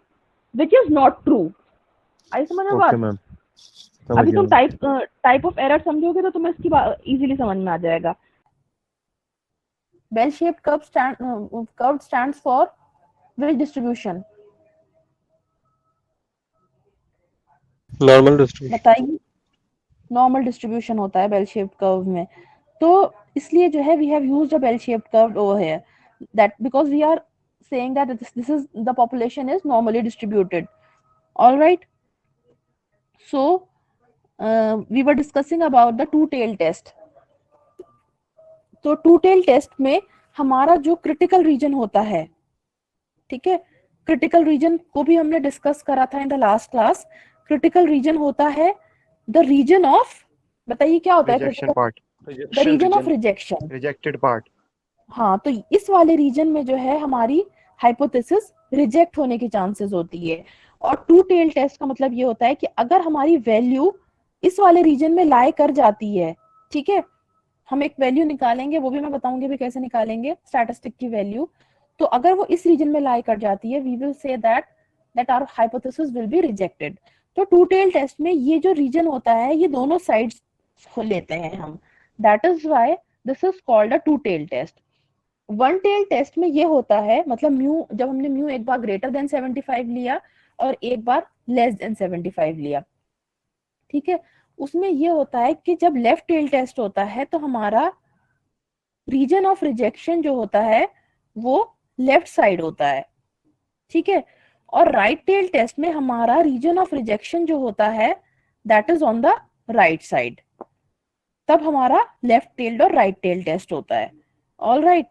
which is not true. आई समझ में ओके बात? मैम, अभी समझ तुम गया. टाइप ऑफ एरर समझोगे तो तुम्हें इसकी इजीली समझ में आ जाएगा. Bell shaped curve stands for which distribution? Normal distribution. बताइए. नॉर्मल डिस्ट्रीब्यूशन होता है बेल शेप्ड कर्व में. तो इसलिए जो है we have used a bell shaped curve over here, that because we are saying that this is the population is normally distributed. All right, so we were discussing about the two tail test. तो two tail test में हमारा जो critical region होता है, ठीक है, critical reason को भी हमने डिस्कस करा था in the last class. Critical region होता है द रीजन ऑफ, बताइए क्या होता है? Rejection part, the region of rejection, rejected part. हाँ, तो इस वाले रीजन में जो है हमारी हाइपोथेसिस रिजेक्ट होने की चांसेस होती है. और टू टेल टेस्ट का मतलब ये होता है कि अगर हमारी वैल्यू इस वाले रीजन में लाई कर जाती है, ठीक है, हम एक वैल्यू निकालेंगे, वो भी मैं बताऊंगी भी कैसे निकालेंगे स्टैटिस्टिक की वैल्यू. तो अगर वो इस रीजन में लाई कर जाती है, we will say that our hypothesis will be rejected. तो टू टेल टेस्ट में ये जो रीजन होता है ये दोनों साइड्स लेते हैं हम. That is why this is called a two tail test. One tail test में ये होता है, मतलब म्यू, जब हमने म्यू एक बार ग्रेटर देन 75 लिया और एक बार लेस देन 75 लिया, ठीक है, उसमें ये होता है कि जब लेफ्ट टेल टेस्ट होता है तो हमारा रीजन ऑफ रिजेक्शन जो होता है वो लेफ्ट साइड होता है, ठीक है, और राइट टेल टेस्ट में हमारा रीजन ऑफ रिजेक्शन जो होता है that is on the right side. तब हमारा लेफ्ट टेल्ड और राइट टेल टेस्ट होता है. ऑल राइट,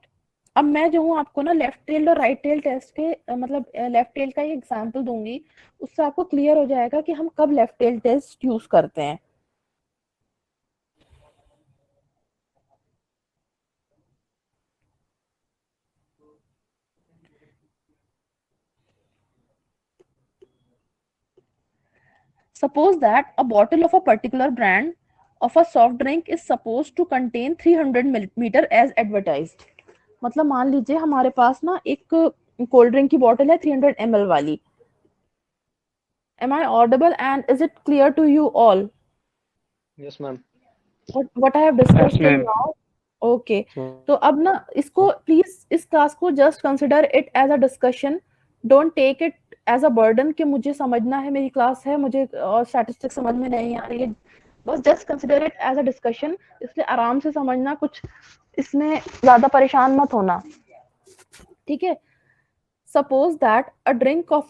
अब मैं जो हूँ आपको ना लेफ्ट टेल्ड और राइट टेल टेस्ट के मतलब लेफ्ट टेल का एक एग्जांपल दूंगी, उससे आपको क्लियर हो जाएगा कि हम कब लेफ्ट टेल टेस्ट यूज करते हैं. Suppose that a bottle of a particular brand of a soft drink is supposed to contain 300 milliliter as advertised. मतलब मान लीजिए हमारे पास ना एक कोल्ड ड्रिंक की बॉटल है 300 ml वाली. Am I audible and is it clear to you all? Yes, ma'am. What I have discussed Yes, till ma'am. now? Okay. तो अब ना इसको प्लीज इस क्लास को just consider it as a discussion. Don't take it as a burden कि मुझे समझना है, मेरी क्लास है, मुझे और स्टैटिस्टिक्स समझ में नहीं आ रही है. बस just consider it as a discussion, इसलिए आराम से समझना, कुछ इसमें ज्यादा परेशान मत होना, ठीक है. Suppose that a drink of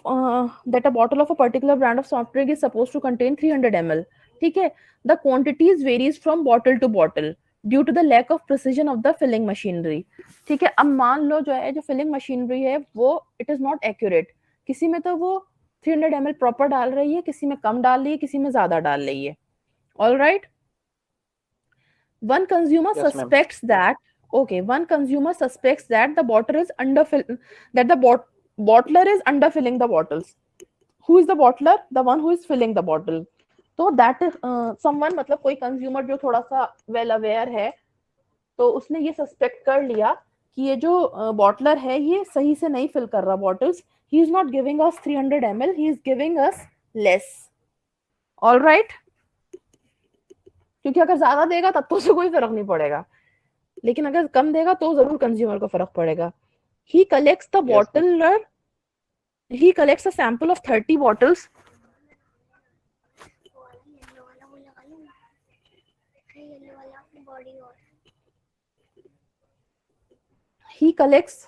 that a bottle of a particular brand of soft drink is supposed to contain 300 ml. ठीक है, the quantities varies from bottle to bottle due to the lack of precision of the filling machinery. ठीक है, अब मान लो जो है जो filling machinery है वो it is not accurate. किसी में तो वो 300 ml प्रॉपर डाल रही है, किसी में कम डाल रही है, किसी में ज्यादा डाल रही है. All right. One consumer Yes, ma'am. suspects that one consumer suspects that the bottle is that the bottler is underfilling the bottles. Who is the bottler? The one who is filling the bottle. तो that is someone, मतलब कोई consumer जो थोड़ा सा well aware है, तो उसने ये सस्पेक्ट कर लिया कि ये जो बॉटलर है ये सही से नहीं फिल कर रहा bottles. He is not giving us 300 ml, he is giving us less. All right, क्योंकि अगर ज्यादा देगा तब तो उसे कोई फर्क नहीं पड़ेगा, लेकिन अगर कम देगा तो जरूर कंज्यूमर को फर्क पड़ेगा. He collects the bottler. He collects a sample of 30 bottles He collects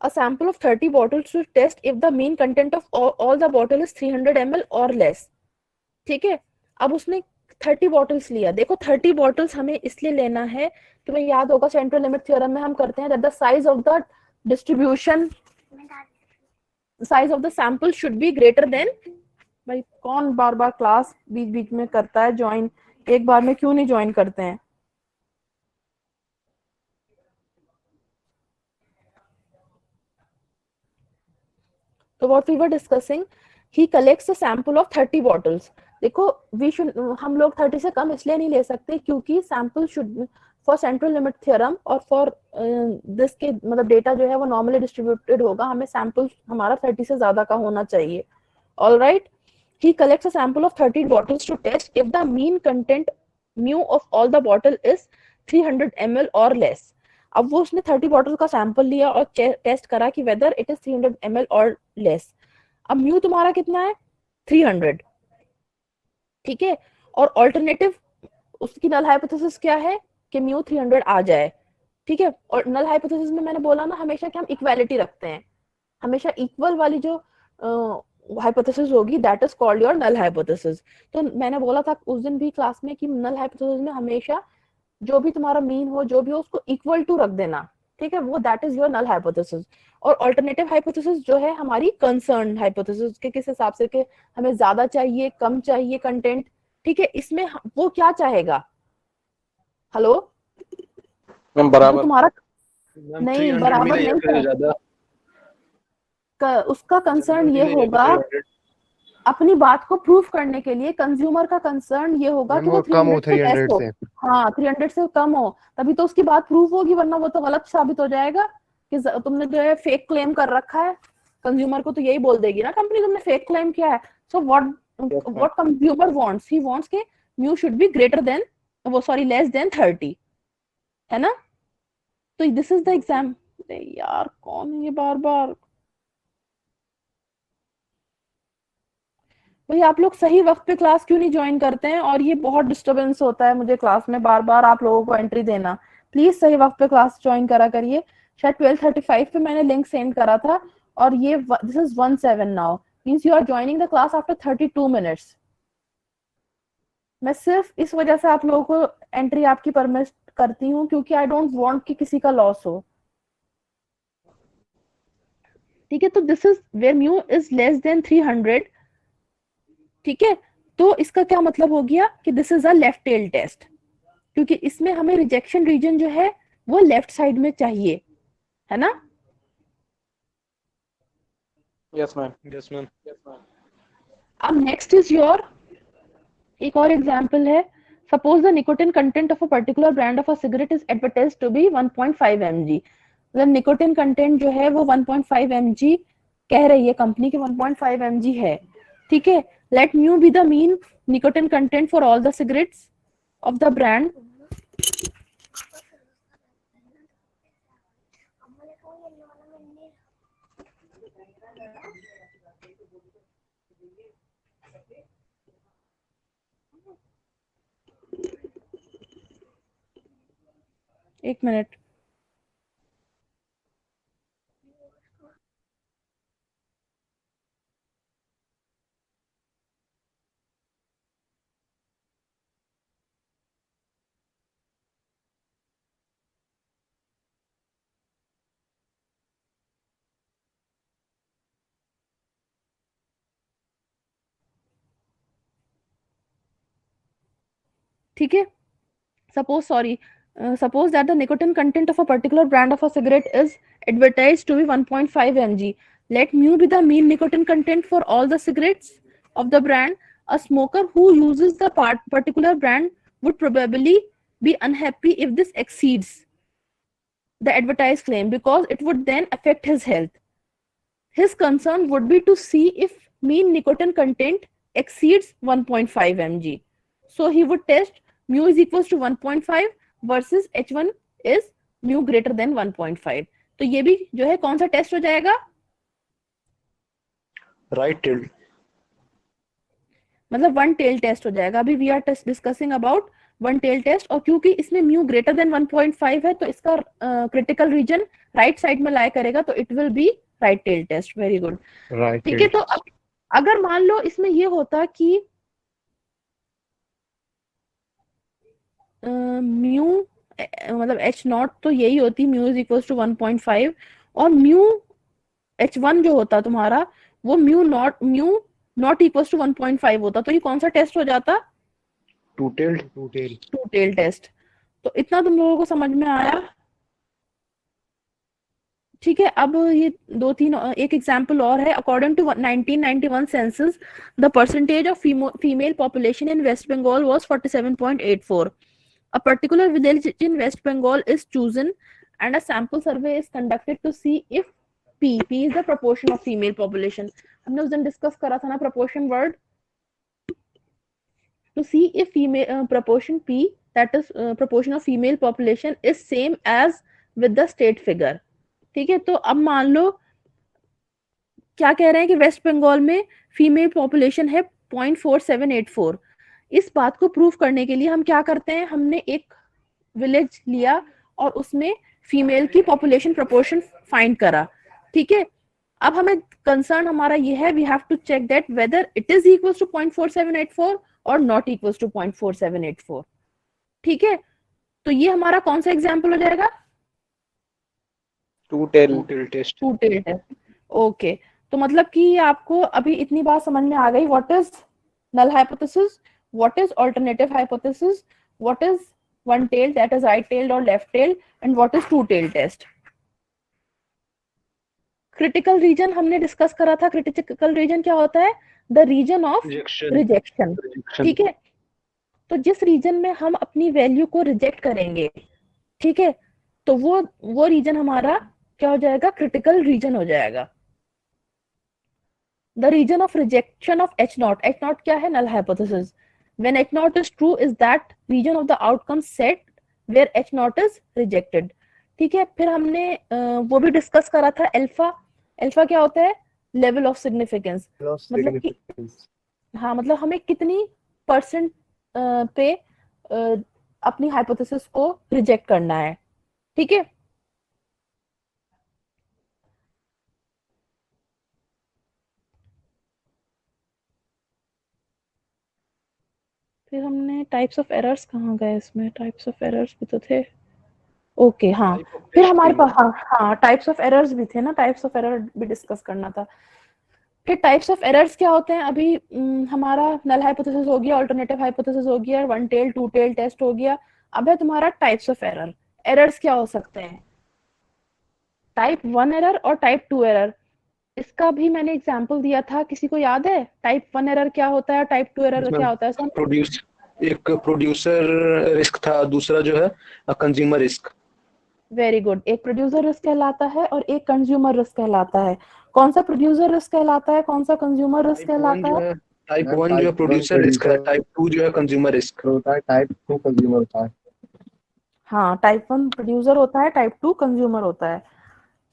a sample of 30 bottles to test if the mean content of all the bottle is 300 ml or less. ठीक है, अब उसने 30 bottles लिया. देखो 30 bottles हमें इसलिए लेना है, तुम्हें याद होगा सेंट्रल लिमिट थ्योरम में हम करते हैं that the size of the distribution, size of the sample should be greater than. भाई कौन बार बार क्लास बीच बीच में करता है ज्वाइन, एक बार में क्यों नहीं ज्वाइन करते हैं? तो what we were discussing, he collects a sample of 30 bottles. देखो हम लोग 30 से कम इसलिए नहीं ले सकते क्योंकि sample should for central limit theorem और फॉर दिस के मतलब डेटा जो है वो नॉर्मली डिस्ट्रीब्यूटेड होगा, हमें सैंपल हमारा 30 से ज्यादा का होना चाहिए. Alright, he collects a sample of 30 bottles to test if the mean content mu of all the bottle is 300 ml or less. अब वो उसने 30 बॉटल का सैंपल लिया और टेस्ट करा कि वेदर इट इज 300 ml और लेस. अब म्यू तुम्हारा कितना है? 300. ठीक है, और ऑल्टरनेटिव उसकी नल हाइपोथेसिस क्या है कि म्यू 300 आ जाए. ठीक है, और नल हाइपोथेसिस में मैंने बोला ना हमेशा कि हम इक्वालिटी रखते हैं, हमेशा इक्वल वाली जो हाइपोथेसिस होगी that is called your null hypothesis. तो मैंने बोला था उस दिन भी क्लास में कि नल हाइपोथेसिस में हमेशा जो भी तुम्हारा मीन हो जो भी हो उसको इक्वल टू रख देना. ठीक है, वो that is your null hypothesis. और अल्टरनेटिव हाइपोथेसिस जो है हमारी कंसर्न हाइपोथेसिस के किस हिसाब से कि हमें ज्यादा चाहिए कम चाहिए कंटेंट. ठीक है, इसमें वो क्या चाहेगा? हेलो मैम बराबर तुम्हारा नहीं बराबर नहीं, उसका कंसर्न ये होगा अपनी बात को प्रूफ करने के लिए. कंज्यूमर का कंसर्न ये होगा कि वो 300 से लेस हो. हाँ 300 से कम हो तभी तो उसकी बात प्रूफ होगी, वरना वो तो गलत साबित हो जाएगा कि तुमने जो है फेक क्लेम कर रखा है. कंज्यूमर को तो यही बोल देगी ना कंपनी तुमने फेक क्लेम किया है. So what consumer wants, he wants के mu should be greater than less than 30, है ना? तो दिस इज द एग्जाम. यार कौन है ये बार बार? भाई आप लोग सही वक्त पे क्लास क्यों नहीं ज्वाइन करते हैं? और ये बहुत डिस्टरबेंस होता है मुझे क्लास में, बार बार आप लोगों को एंट्री देना. प्लीज सही वक्त पे क्लास ज्वाइन करा करिए. शायद 12:35 पे मैंने लिंक सेंड करा था और ये this is 17 now, means you are joining the class after 32 minutes. मैं सिर्फ इस वजह से आप लोगों को एंट्री आपकी परमिट करती हूँ क्योंकि आई डोंट वांट कि किसी का लॉस हो. ठीक है, तो this is where mu is less than 300. ठीक है, तो इसका क्या मतलब हो गया कि this is a left tail test, क्योंकि इसमें हमें रिजेक्शन रीजन जो है वो लेफ्ट साइड में चाहिए, है ना? Yes ma'am. अब नेक्स्ट इज योर एक और एग्जांपल है. Suppose the nicotine content of a particular brand of a cigarette is advertised to be 1.5 mg. मतलब निकोटिन कंटेंट जो है वो 1.5 mg कह रही है कंपनी की 1.5 mg है. ठीक है, let mu be the mean nicotine content for all the cigarettes of the brand. एक मिनट. ठीक है, suppose that the nicotine content of a particular brand of a cigarette is advertised to be 1.5 mg. Let mu be the mean nicotine content for all the cigarettes of the brand. A smoker who uses the particular brand would probably be unhappy if this exceeds the advertised claim because it would then affect his health. His concern would be to see if mean nicotine content exceeds 1.5 mg. So he would test mu is equals to 1.5 versus H1 is mu greater than 1.5. तो ये भी जो है कौन सा test हो जाएगा? Right tail, मतलब वन टेल टेस्ट हो जाएगा. अभी we are discussing about one tail test, और क्योंकि इसमें म्यू ग्रेटर देन 1.5 है तो इसका क्रिटिकल रीजन राइट साइड में लाई करेगा, तो it will be right tail test. Very good. Right ठीक है, तो अब अगर मान लो इसमें ये होता कि म्यू मतलब एच नॉट तो यही होती, म्यू इज इक्वल टू 1.5, और म्यू H1 जो होता तुम्हारा वो म्यू नॉट इक्वल टू 1.5 होता, तो ये कौन सा टेस्ट हो जाता? Two tail two tail test. तो इतना तुम लोगों को समझ में आया? ठीक है, अब ये दो तीन एक एग्जांपल और है। According to 1991 census the percentage of female population in West Bengal was 47.84. A particular village in West Bengal is chosen and a sample survey is conducted to see if P is the proportion of female population. हमने उस दिन discuss करा था ना proportion word, to see if female proportion P, that is proportion of female population is same as with the state figure. ठीक है, तो अब मान लो क्या कह रहे हैं कि वेस्ट बंगाल में फीमेल पॉपुलेशन है 0.4784। इस बात को प्रूव करने के लिए हम क्या करते हैं, हमने एक विलेज लिया और उसमें फीमेल की पॉपुलेशन प्रोपोर्शन फाइंड करा। ठीक है, अब हमें कंसर्न हमारा ये है, we have to check that whether it is equal to 0.4784 और नॉट इक्वल टू 0.4784। ठीक है, तो ये हमारा कौन सा एग्जाम्पल हो जाएगा? Two tail test. Two tail test. Okay, तो मतलब कि आपको अभी इतनी बात समझ में आ गई, what is null hypothesis, what is alternative hypothesis, what is one tailed, that is right tailed or left tailed, and what is two tailed test. Critical region हमने डिस्कस करा था। क्रिटिकल रीजन क्या होता है? The region of rejection. ठीक है, तो जिस रीजन में हम अपनी वैल्यू को रिजेक्ट करेंगे, ठीक है, तो वो रीजन हमारा क्या हो जाएगा? क्रिटिकल रीजन हो जाएगा। The region of rejection of H naught. H naught क्या है? Null hypothesis. When H naught is true, is that region of the outcome set where H naught is rejected. ठीक है, फिर हमने वो भी डिस्कस करा था अल्फा। अल्फा क्या होता है? Level of significance. मतलब कि हाँ, मतलब हमें कितनी परसेंट पे अपनी हाइपोथेसिस को रिजेक्ट करना है। ठीक है, फिर हमने टाइप्स ऑफ एरर्स कहाँ गए? इसमें टाइप्स ऑफ एरर्स भी तो थे। ओके, हाँ, फिर हमारे पास हाँ टाइप्स ऑफ एरर्स भी थे ना, टाइप्स ऑफ एरर भी डिस्कस करना था। फिर टाइप्स ऑफ एरर्स क्या होते हैं? अभी हमारा नल हाइपोथेसिस हो गया, अल्टरनेटिव हाइपोथेसिस हो गया, one tail two tail test हो गया। अब है तुम्हारा टाइप्स ऑफ एरर। एरर्स क्या हो सकते हैं? टाइप 1 एरर और टाइप 2 एरर। इसका भी मैंने एग्जांपल दिया था, किसी को याद है? टाइप 1 एरर क्या होता है, टाइप 2 एरर क्या होता है? एक प्रोड्यूसर रिस्क था, दूसरा जो है कंज्यूमर रिस्क। Very good. एक प्रोड्यूसर रिस्क कहलाता है और एक कंज्यूमर रिस्क कहलाता है। कौन सा प्रोड्यूसर रिस्क कहलाता है, कौन सा कंज्यूमर रिस्क कहलाता है? टाइप 1 जो है प्रोड्यूसर रिस्क है, टाइप 2 जो है कंज्यूमर रिस्क होता है, टाइप 2 कंज्यूमर होता है। हाँ, टाइप 1 प्रोड्यूसर होता है, टाइप 2 कंज्यूमर होता है।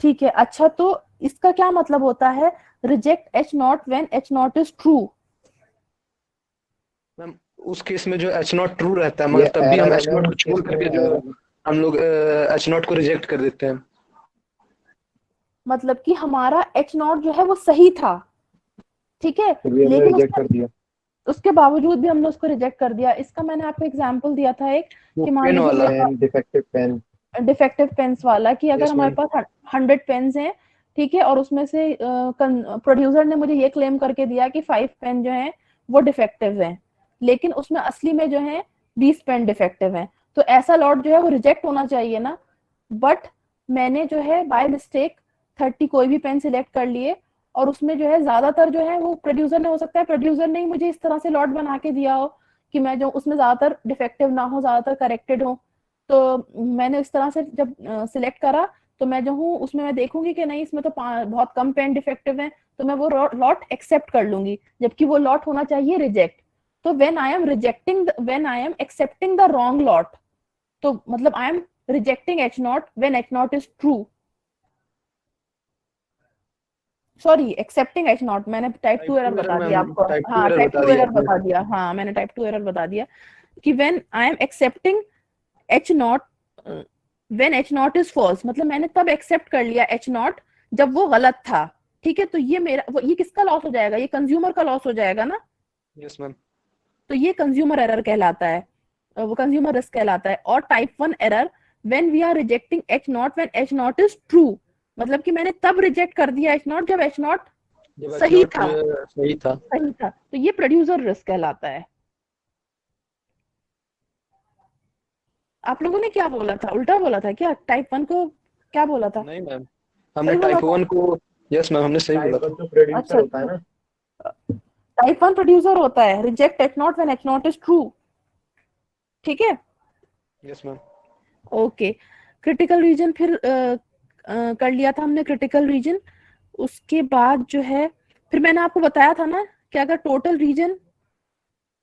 ठीक है, अच्छा, तो इसका क्या मतलब होता है? Reject H not when H not is true. Ma'am उस केस में जो एच नॉट ट्रू रहता है, मगर तब भी हम एच नॉट को छोड़ करके जो हम लोग एच नॉट को रिजेक्ट कर देते हैं। मतलब कि हमारा एच नॉट जो है वो सही था, ठीक है, लेकिन उसके बावजूद भी हमने उसको रिजेक्ट कर दिया। इसका मैंने आपको एग्जांपल दिया था एक, कि मान लीजिए डिफेक्टिव पेन्स वाला, कि अगर हमारे पास 100 पेन्स हैं, ठीक है, और उसमें से प्रोड्यूसर ने मुझे ये क्लेम करके दिया कि 5 पेन जो हैं वो डिफेक्टिव हैं, लेकिन उसमें असली में जो है 20 पेन डिफेक्टिव हैं, तो ऐसा लॉट जो है वो रिजेक्ट होना चाहिए ना। बट मैंने जो है बाय मिस्टेक 30 कोई भी पेन सिलेक्ट कर लिए, और उसमें जो है ज्यादातर जो है वो प्रोड्यूसर ने, हो सकता है प्रोड्यूसर ने ही मुझे इस तरह से लॉट बना के दिया हो कि मैं जो उसमें ज्यादातर डिफेक्टिव ना हो, ज्यादातर करेक्टेड हो। तो मैंने इस तरह से जब सिलेक्ट करा, तो मैं जो हूँ उसमें मैं देखूंगी कि नहीं, इसमें तो बहुत कम पेन डिफेक्टिव है, तो मैं वो लॉट एक्सेप्ट कर लूंगी, जबकि वो लॉट होना चाहिए रिजेक्ट। तो when I am accepting the wrong lot, तो मतलब आई am rejecting H not when H not is true. Sorry, accepting H not, मैंने टाइप 2 एरर बता दिया आपको। हाँ, टाइप 2 एरर बता दिया। हाँ, मैंने टाइप 2 एरर बता दिया। कि when I am accepting H not, when H not is false, मतलब मैंने तब एक्सेप्ट कर लिया एच नॉट जब वो गलत था, ठीक है, तो ये मेरा ये किसका लॉस हो जाएगा, ये कंज्यूमर का लॉस हो जाएगा ना, यस मैम। तो ये कंज्यूमर एरर कहलाता है, वो कंज्यूमर रिस्क कहलाता है। और type 1 error when we are rejecting H not when H not is true, मतलब कि मैंने तब रिजेक्ट कर दिया एच नॉट जब एच नॉट जब सही H0 था, सही था। सही था, तो ये प्रोड्यूसर रिस्क कहलाता है। आप लोगों ने क्या बोला था, उल्टा बोला था क्या, टाइप 1 को क्या बोला था, नहीं मैम, हमने सही बोला टाइप था? 1 को, यस मैम, हमने सही बोला था। अच्छा, टाइप 1 प्रोड्यूसर होता है, reject H not when H not is true, ठीक है, yes ma'am. Okay. Critical reason फिर कर लिया था हमने क्रिटिकल रीजन। उसके बाद जो है फिर मैंने आपको बताया था ना कि अगर टोटल रीजन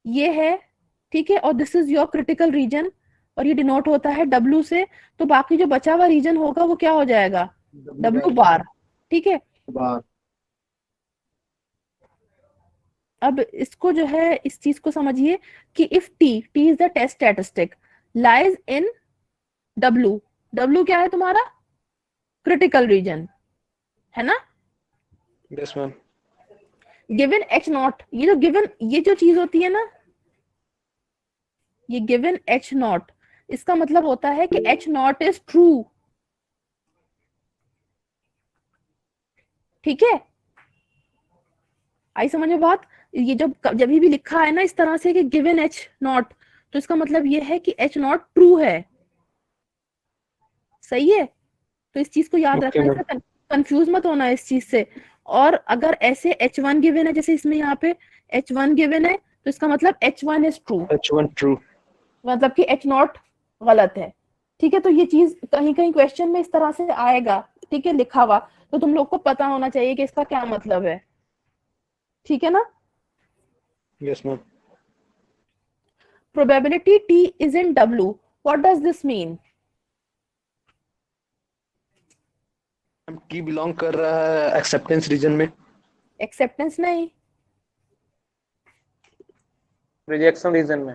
ये है, ठीक है, और this is your critical reason और ये डिनोट होता है W से, तो बाकी जो बचा हुआ रीजन होगा वो क्या हो जाएगा, W बार, ठीक है। अब इसको जो है इस चीज को समझिए कि if T is the test statistic lies in W क्या है तुम्हारा, क्रिटिकल रीजन है ना, yes ma'am. Given H not, ये जो गिवन ये जो चीज होती है ना, ये गिवन एच नॉट, इसका मतलब होता है कि एच नॉट इज ट्रू, ठीक है, आई समझ में बात। ये जब भी लिखा है ना इस तरह से कि गिवन एच नॉट, तो इसका मतलब ये है कि एच नॉट ट्रू है, सही है, तो इस चीज को याद ओके रखना, मैम। इससे कंफ्यूज मत होना इस चीज से। और अगर ऐसे H1 गिवन है, जैसे इसमें यहाँ पे H1 गिवन है, तो इसका मतलब H1 is true, H1 true. मतलब कि एच नॉट गलत है, ठीक है। तो ये चीज कहीं कहीं क्वेश्चन में इस तरह से आएगा, ठीक है, लिखा हुआ, तो तुम लोग को पता होना चाहिए कि इसका क्या मतलब है, ठीक है ना। Yes ma'am. Probability T is in W, what does this mean, T belong कर रहा है एक्सेप्टेंस रीजन में। एक्सेप्टेंस नहीं, रिजेक्शन रीजन में।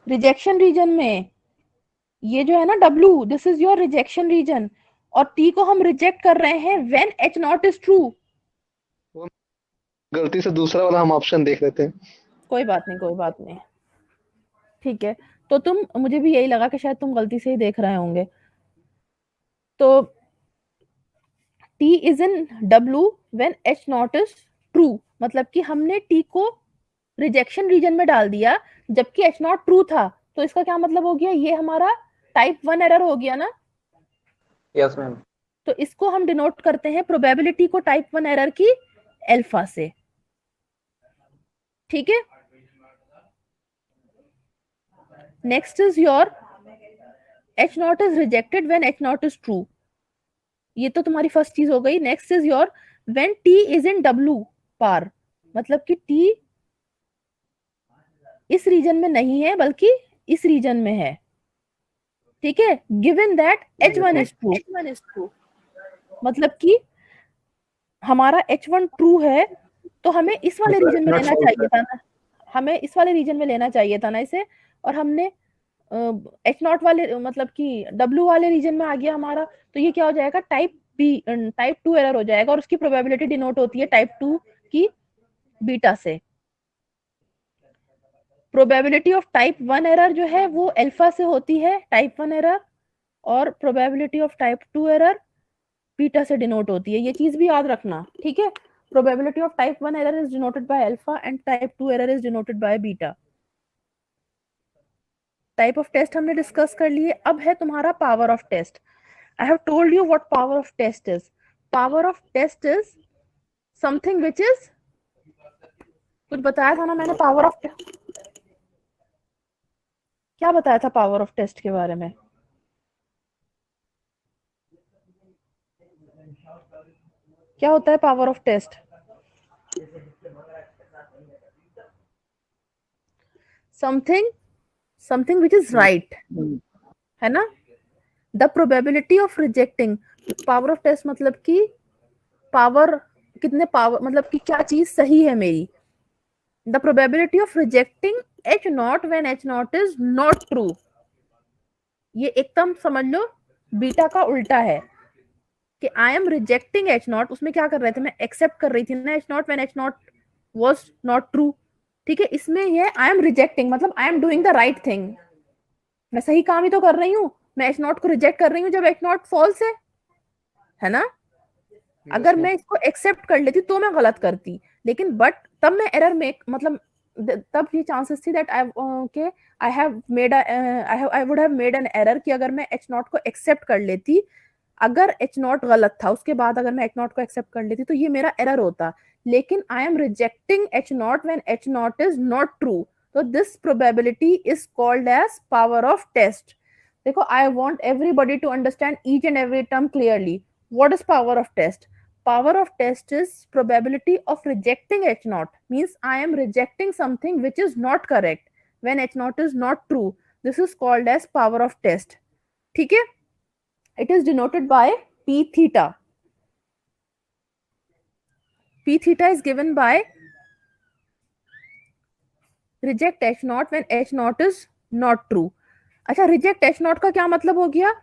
रिजेक्शन रीजन में, ये जो है ना W, this is your rejection region, और T को हम रिजेक्ट कर रहे हैं when H not is true. गलती से दूसरा वाला हम ऑप्शन देख लेते हैं। कोई बात नहीं, कोई बात नहीं, ठीक है। तो तुम, मुझे भी यही लगा कि शायद तुम गलती से ही देख रहे होंगे। तो T is in W when H not is true, मतलब कि हमने T को रिजेक्शन रीजन में डाल दिया जबकि H नॉट ट्रू था, तो इसका क्या मतलब हो गया, ये हमारा टाइप 1 एरर हो गया ना। Yes ma'am. तो इसको हम डिनोट करते हैं प्रोबेबिलिटी को टाइप 1 एरर की अल्फा से, ठीक है। Next is your H not is rejected when H not is true, ये तो तुम्हारी फर्स्ट चीज हो गई। Next is your when T is in W पार, मतलब कि T इस रीजन में नहीं है बल्कि इस रीजन में है, ठीक है, given that H1 is true, मतलब कि हमारा H1 ट्रू है, तो हमें इस वाले रीजन में लेना चाहिए था ना, हमें इस वाले रीजन में लेना चाहिए था ना इसे, और हमने H नॉट वाले, मतलब कि W वाले रीजन में आ गया हमारा, तो ये क्या हो जाएगा, टाइप 2 एरर हो जाएगा, और उसकी प्रोबेबिलिटी डिनोट होती है टाइप 2 की बीटा से। प्रोबेबिलिटी ऑफ टाइप 1 एरर जो है वो अल्फा से होती है, टाइप 1 एरर, और probability of type 2 error beta से डिनोट होती है, ये चीज भी याद रखना, ठीक है। Probability of type 1 error is denoted by alpha and type 2 error is denoted by beta. Type of test हमने डिस्कस कर लिए। अब है तुम्हारा power of test. I have told you what power of test is. Power of test is something which is, कुछ बताया था ना मैंने पावर ऑफ, क्या बताया था पावर ऑफ टेस्ट के बारे में, क्या होता है power of test, something which is right, है ना। The probability of rejecting, power of test मतलब कि पावर, कितने पावर, मतलब कि क्या चीज सही है मेरी। The probability of rejecting H not when H not is not true, ये एकदम समझ लो बीटा का उल्टा है कि आई एम रिजेक्टिंग एच नॉट, उसमें क्या कर रहे थे, मैं एक्सेप्ट कर रही थी ना H not when H not was not true. ठीक है, इसमें ये आई एम रिजेक्टिंग मतलब I am doing the right thing, मैं सही काम ही तो कर रही हूँ, मैं एच नॉट को रिजेक्ट कर रही हूँ जब एच नॉट फॉल्स है ना। अगर मैं इसको एक्सेप्ट कर लेती तो मैं गलत करती, लेकिन बट तब मैं एरर मेक मतलब तब ये चांसेस थी that I have made I would have made an error कि अगर मैं एच नॉट को एक्सेप्ट कर लेती, अगर एच नॉट गलत था उसके बाद अगर मैं एच नॉट को एक्सेप्ट कर लेती तो ये मेरा एरर होता, लेकिन I am rejecting H not when H not is not true, तो this probability is called as power of test. देखो, I want everybody to understand each and every term clearly. What is power of test? Power of test is probability of rejecting H naught, means I am rejecting something which is not correct when H naught is not true. This is called as power of test. ठीक है, it is denoted by P theta. P theta is given by reject H naught when H naught is not true. अच्छा, reject H naught का क्या मतलब हो गया?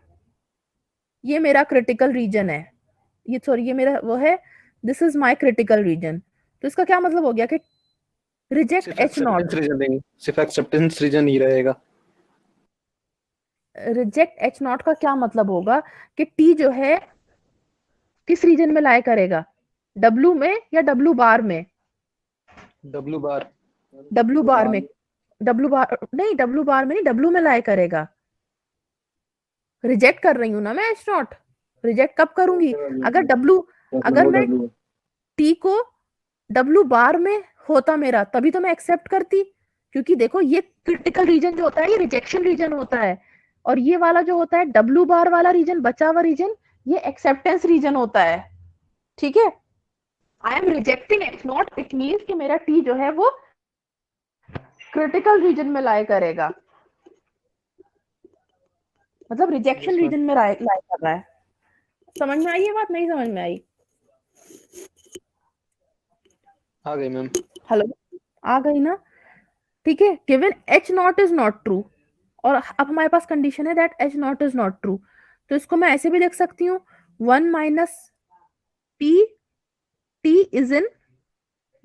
ये मेरा क्रिटिकल रीजन है, ये सॉरी ये मेरा वो है, this is my critical reason. तो इसका क्या मतलब हो गया कि रिजेक्ट एच नॉट, रीजन देंगे, सिर्फ एक्सेप्टेंस रीजन ही रहेगा। रिजेक्ट एच नॉट का क्या मतलब होगा कि टी जो है किस रीजन में लाए करेगा, डब्ल्यू में या डब्ल्यू बार में? डब्ल्यू बार। डब्ल्यू बार में, डब्ल्यू बार नहीं, डब्ल्यू बार में नहीं, डब्ल्यू में लाए करेगा। रिजेक्ट कर रही हूं ना मैं एच नॉट, रिजेक्ट कब करूंगी? अगर डब्ल्यू, अगर मैं टी को डब्ल्यू बार में होता मेरा तभी तो मैं एक्सेप्ट करती, क्योंकि देखो ये क्रिटिकल रीजन जो होता है ये रिजेक्शन रीजन होता है, और ये वाला जो होता है डब्ल्यू बार वाला रीजन, बचा हुआ रीजन, ये एक्सेप्टेंस रीजन होता है। ठीक है, I am rejecting H not, it means कि मेरा टी जो है वो क्रिटिकल रीजन में लाए करेगा, मतलब रिजेक्शन रीजन में लाए कर रहा है। समझ में आई ये बात, नहीं समझ में आई? आ गई मैम। हेलो, आ गई ना? ठीक है, given H not is not true, और अब हमारे पास कंडीशन है that H not is not true, तो इसको मैं ऐसे भी लिख सकती हूँ, 1 minus P T is in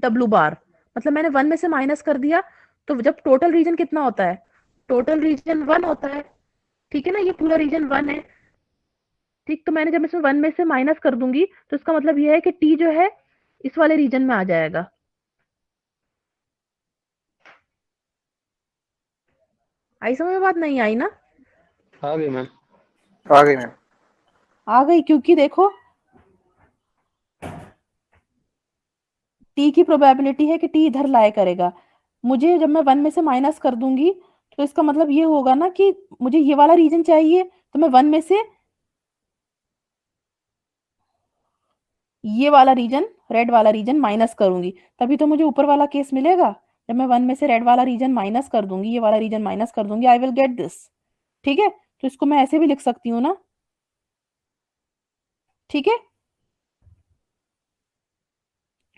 W bar, मतलब मैंने 1 में से माइनस कर दिया, तो जब टोटल रीजन कितना होता है, टोटल रीजन 1 होता है। ठीक है ना, ये पूरा रीजन 1 है। ठीक, तो मैंने जब इसमें 1 में से माइनस कर दूंगी तो इसका मतलब ये है कि टी जो है इस वाले रीजन में आ जाएगा। आई समझ में बात, नहीं आई ना? आ गई मैम। आ गई मैम। आ गई, क्योंकि देखो टी की प्रोबेबिलिटी है कि टी इधर लाए करेगा, मुझे जब मैं 1 में से माइनस कर दूंगी तो इसका मतलब ये होगा ना कि मुझे ये वाला रीजन चाहिए, तो मैं 1 में से ये वाला रीजन, रेड वाला रीजन माइनस करूंगी, तभी तो मुझे ऊपर वाला केस मिलेगा। जब मैं 1 में से रेड वाला रीजन माइनस कर दूंगी, ये वाला रीजन माइनस कर दूंगी, आई विल गेट दिस। ठीक है, तो इसको मैं ऐसे भी लिख सकती हूँ ना। ठीक है,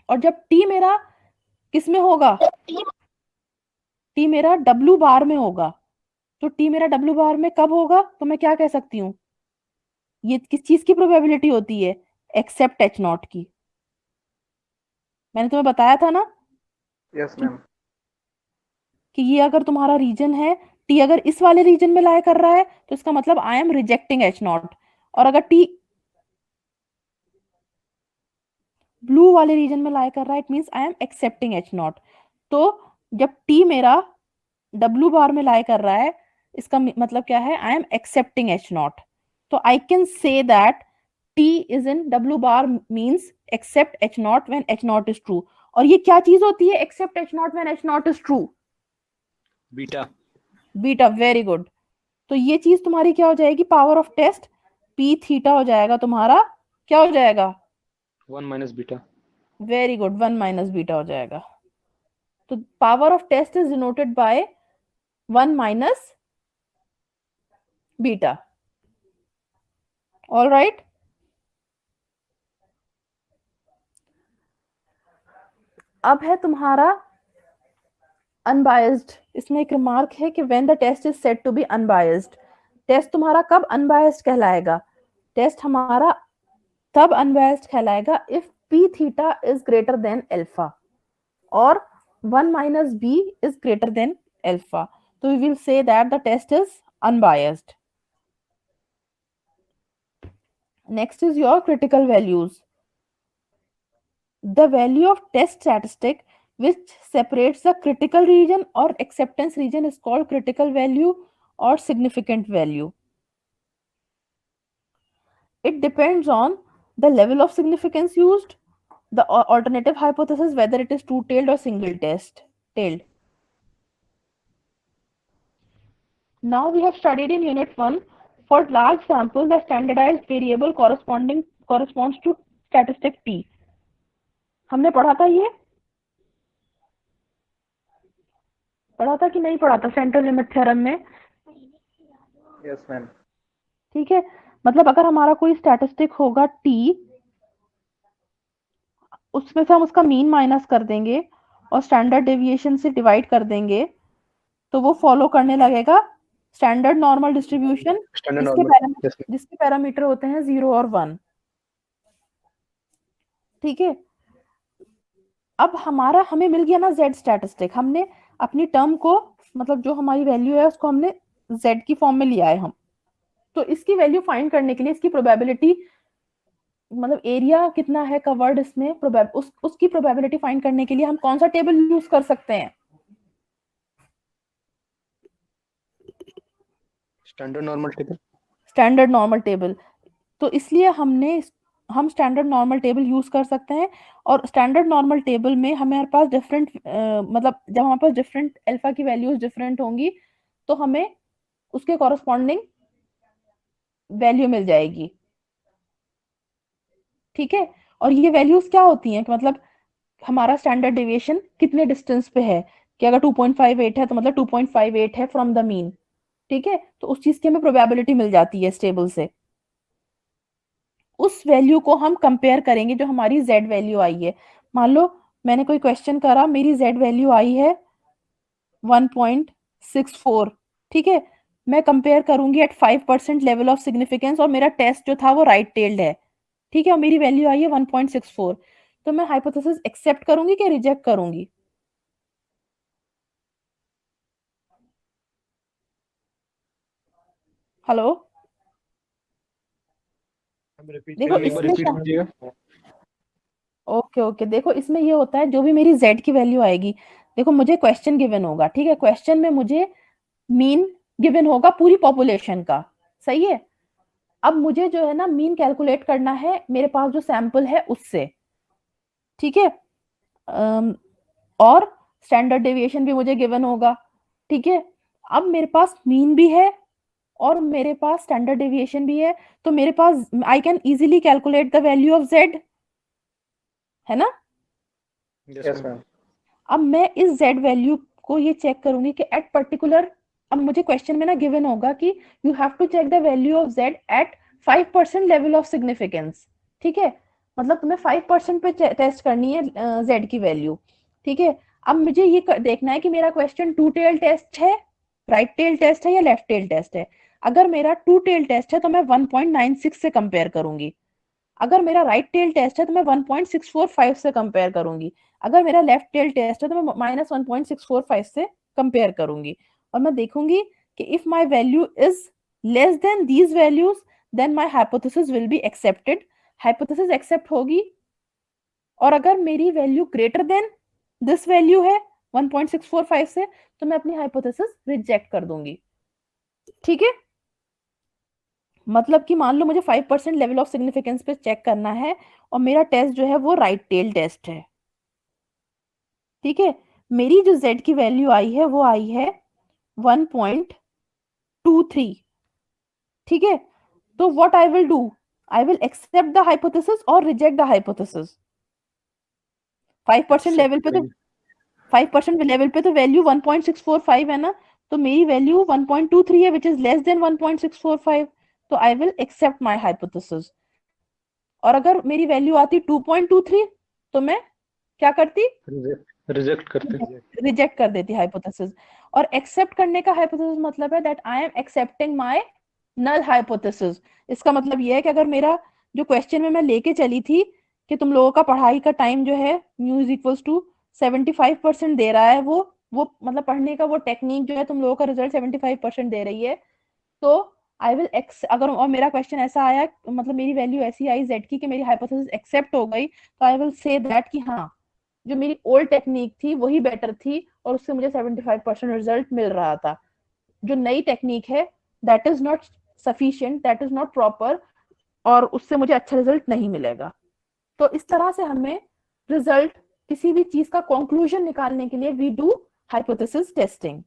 और जब टी मेरा किस में होगा, टी मेरा डब्ल्यू बार में होगा, तो टी मेरा डब्ल्यू बार में कब होगा, तो मैं क्या कह सकती हूँ, ये किस चीज की प्रोबेबिलिटी होती है, एक्सेप्ट एच नॉट की। मैंने तुम्हें बताया था ना यस कि, मैम। कि ये अगर तुम्हारा रीजन है, टी अगर इस वाले रीजन में लाई कर रहा है तो इसका मतलब आई एम रिजेक्टिंग एच नॉट, और अगर टी ब्लू वाले रीजन में लाई कर रहा है it means I am accepting H naught. तो जब टी मेरा डब्ल्यू बार में लाई कर रहा है, इसका मतलब क्या है, I am accepting H naught. तो I can say that T is in W bar means accept H not when H not is true. और ये क्या चीज होती है, accept H not when H not is true? Beta. Beta, very good. तो ये चीज तुम्हारी क्या हो जाएगी, power of test P theta हो जाएगा तुम्हारा, क्या हो जाएगा, 1 minus beta. Very good, 1 minus beta हो जाएगा। तो power of test is denoted by 1 minus beta. All right, अब है तुम्हारा अनबायस्ड, इसमें एक रिमार्क है कि when the test is said to be unbiased, test तुम्हारा कब अनबायस्ड कहलाएगा? टेस्ट हमारा तब अनबायस्ड कहलाएगा if P theta is greater than alpha और 1 minus b is greater than alpha. So we will say that the test is unbiased. Next is your critical values. The value of test statistic which separates the critical region or acceptance region is called critical value or significant value. It depends on the level of significance used, the alternative hypothesis, whether it is two-tailed or single-tailed. Now we have studied in unit 1 for large samples the standardized variable corresponds to statistic t. हमने पढ़ा था ये? पढ़ा था कि नहीं पढ़ा था सेंट्रल लिमिट थ्योरम में? Yes ma'am. ठीक है, मतलब अगर हमारा कोई स्टैटिस्टिक होगा t, उसमें से हम उसका मीन माइनस कर देंगे और स्टैंडर्ड डेविएशन से डिवाइड कर देंगे तो वो फॉलो करने लगेगा स्टैंडर्ड नॉर्मल डिस्ट्रीब्यूशन जिसके पैरामीटर होते हैं 0 और 1। ठीक है, अब हमें मिल गया ना z स्टैटिस्टिक, हमने अपनी टर्म को मतलब जो हमारी वैल्यू है उसको हमने z की फॉर्म में लिया है हम, तो इसकी वैल्यू फाइंड करने के लिए इसकी प्रोबेबिलिटी मतलब एरिया कितना है कवर्ड इसमें उसकी प्रोबेबिलिटी फाइंड करने के लिए हम कौन सा टेबल यूज कर सकते हैं? Standard normal table. तो इसलिए हम स्टैंडर्ड नॉर्मल टेबल यूज कर सकते हैं और स्टैंडर्ड नॉर्मल टेबल में हमारे पास डिफरेंट मतलब जब हमारे पास डिफरेंट अल्फा की वैल्यूज डिफरेंट होंगी तो हमें उसके कॉरस्पॉन्डिंग वैल्यू मिल जाएगी। ठीक है, और ये वैल्यूज क्या होती हैं कि मतलब हमारा स्टैंडर्ड डेविएशन कितने डिस्टेंस पे है, कि अगर 2.58 है तो मतलब 2.58 है फ्रॉम द मीन। ठीक है, तो उस चीज की हमें प्रोबेबिलिटी मिल जाती है इस टेबल से। उस वैल्यू को हम कंपेयर करेंगे जो हमारी z वैल्यू आई है। मान लो मैंने कोई क्वेश्चन करा, मेरी z वैल्यू आई है 1.64। ठीक है, मैं कंपेयर करूंगी एट 5% लेवल ऑफ सिग्निफिकेंस और मेरा टेस्ट जो था वो राइट टेल्ड है। ठीक है, और मेरी वैल्यू आई है 1.64, तो मैं हाइपोथेसिस एक्सेप्ट करूंगी कि रिजेक्ट करूंगी? हेलो, देखो इसमें ओके, देखो इसमें ये होता है जो भी मेरी z की वैल्यू आएगी, देखो मुझे क्वेश्चन गिवन होगा। ठीक है, क्वेश्चन में मुझे मीन गिवन होगा पूरी पॉपुलेशन का, सही है। अब मुझे जो है ना मीन कैलकुलेट करना है मेरे पास जो सैंपल है उससे। ठीक है, और स्टैंडर्ड डेविएशन भी मुझे गिवन होगा। ठीक है, अब मेरे पास मीन भी है और मेरे पास स्टैंडर्ड डेविएशन भी है, तो मेरे पास I can easily calculate the value of z, है ना? Yes ma'am. अब मैं इस z वैल्यू को ये चेक करूंगी कि एट पर्टिकुलर, अब मुझे क्वेश्चन में ना गिवन होगा कि you have to check the value of z at 5% level of significance. ठीक है, मतलब तुम्हें 5% पे टेस्ट करनी है z की वैल्यू। ठीक है, अब मुझे ये देखना है कि मेरा क्वेश्चन टू टेल टेस्ट है, राइट टेल टेस्ट है या लेफ्ट टेल टेस्ट है। अगर मेरा टू टेल टेस्ट है तो मैं 1.96 से कंपेयर करूंगी। अगर मेरा राइट टेल टेस्ट है तो मैं 1.645 से कंपेयर करूंगी। अगर मेरा लेफ्ट टेल टेस्ट है तो मैं -1.645 से कंपेयर करूंगी और मैं देखूंगी कि if my value is less than these values then my hypothesis will be accepted. Hypothesis accept होगी, और अगर मेरी value greater than this value है 1.645 से तो मैं अपनी हाइपोथेसिस रिजेक्ट कर दूंगी। ठीक है, मतलब कि मान लो मुझे 5% लेवल ऑफ सिग्निफिकेंस पे चेक करना है और मेरा टेस्ट जो है वो राइट टेल टेस्ट है। ठीक है, मेरी जो z की वैल्यू आई है वो आई है 1.23। ठीक है, तो what I will do, I will accept the hypothesis और रिजेक्ट द हाइपोथेसिस। 5% लेवल पे तो 5% लेवल पे तो वैल्यू 1.645 है ना, तो मेरी वैल्यू 1.23 है विच इज लेस देन 1.645, तो I will accept my hypothesis. और अगर मेरी वैल्यू आती 2.23 तो मैं क्या करती, रिजेक्ट करते। रिजेक्ट कर देती हाइपोथेसिस। और एक्सेप्ट करने का हाइपोथेसिस मतलब है that I am accepting my null hypothesis. इसका मतलब ये है कि अगर मेरा जो क्वेश्चन में मैं लेके चली थी कि तुम लोगों का पढ़ाई का टाइम जो है म्यू इज इक्वल्स टू 75% दे रहा है, वो मतलब पढ़ने का वो टेक्निक जो है तुम लोगों का रिजल्ट 75% दे रही है, तो आई विल एक्स अगर और मेरा क्वेश्चन ऐसा आया मतलब मेरी वैल्यू ऐसी आई जेड की कि मेरी हाइपोथेसिस एक्सेप्ट हो गई, तो आई विल से दैट कि हाँ जो मेरी ओल्ड टेक्निक थी वही बेटर थी और उससे मुझे 75% रिजल्ट मिल रहा था। जो नई टेक्निक है that is not sufficient, that is not proper, और उससे मुझे अच्छा रिजल्ट नहीं मिलेगा। तो इस तरह से हमें रिजल्ट किसी भी चीज का कंक्लूजन निकालने के लिए we do hypothesis testing.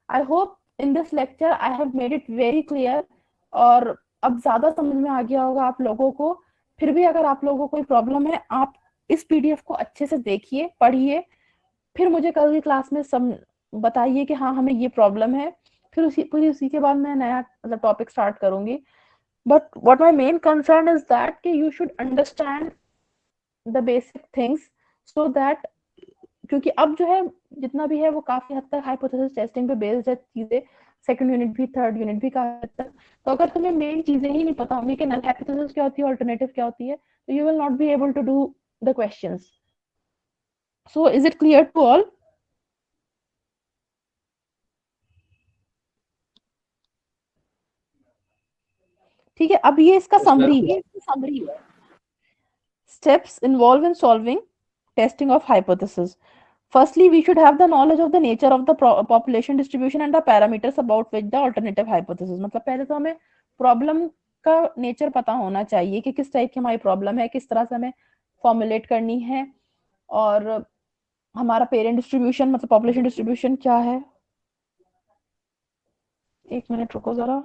I hope in this lecture I have made it very clear, और अब ज्यादा समझ में आ गया होगा आप लोगों को। फिर भी अगर आप लोगों को कोई प्रॉब्लम है, आप इस पीडीएफ को अच्छे से देखिए, पढ़िए, फिर मुझे कल की क्लास में बताइए कि हाँ हमें ये प्रॉब्लम है, फिर उसी के बाद मैं नया मतलब टॉपिक स्टार्ट करूंगी। But what my main concern is that कि you should understand the basic things so that, क्योंकि अब जो है जितना भी है वो काफी हद तक हाइपोथेसिस टेस्टिंग पे बेस्ड है चीजें, सेकंड यूनिट भी थर्ड यूनिट भी काफी हद तक। तो अगर तुम्हें मेन चीजें ही नहीं पता होंगी कि नल हाइपोथेसिस क्या होती है, अल्टरनेटिव क्या होती है, तो you will not be able to do the questions. So is it clear to all? ठीक है, अब ये इसका समरी है। Steps involved in solving testing of hypothesis. Firstly, we should have the knowledge of the nature of the population distribution and the parameters about which the alternative hypothesis, मतलब पहले तो हमें प्रॉब्लम का नेचर पता होना चाहिए कि किस टाइप की हमारी प्रॉब्लम है, किस तरह से हमें फॉर्मुलेट करनी है, और हमारा पेरेंट डिस्ट्रीब्यूशन मतलब पॉपुलेशन डिस्ट्रीब्यूशन क्या है। एक मिनट रुको जरा।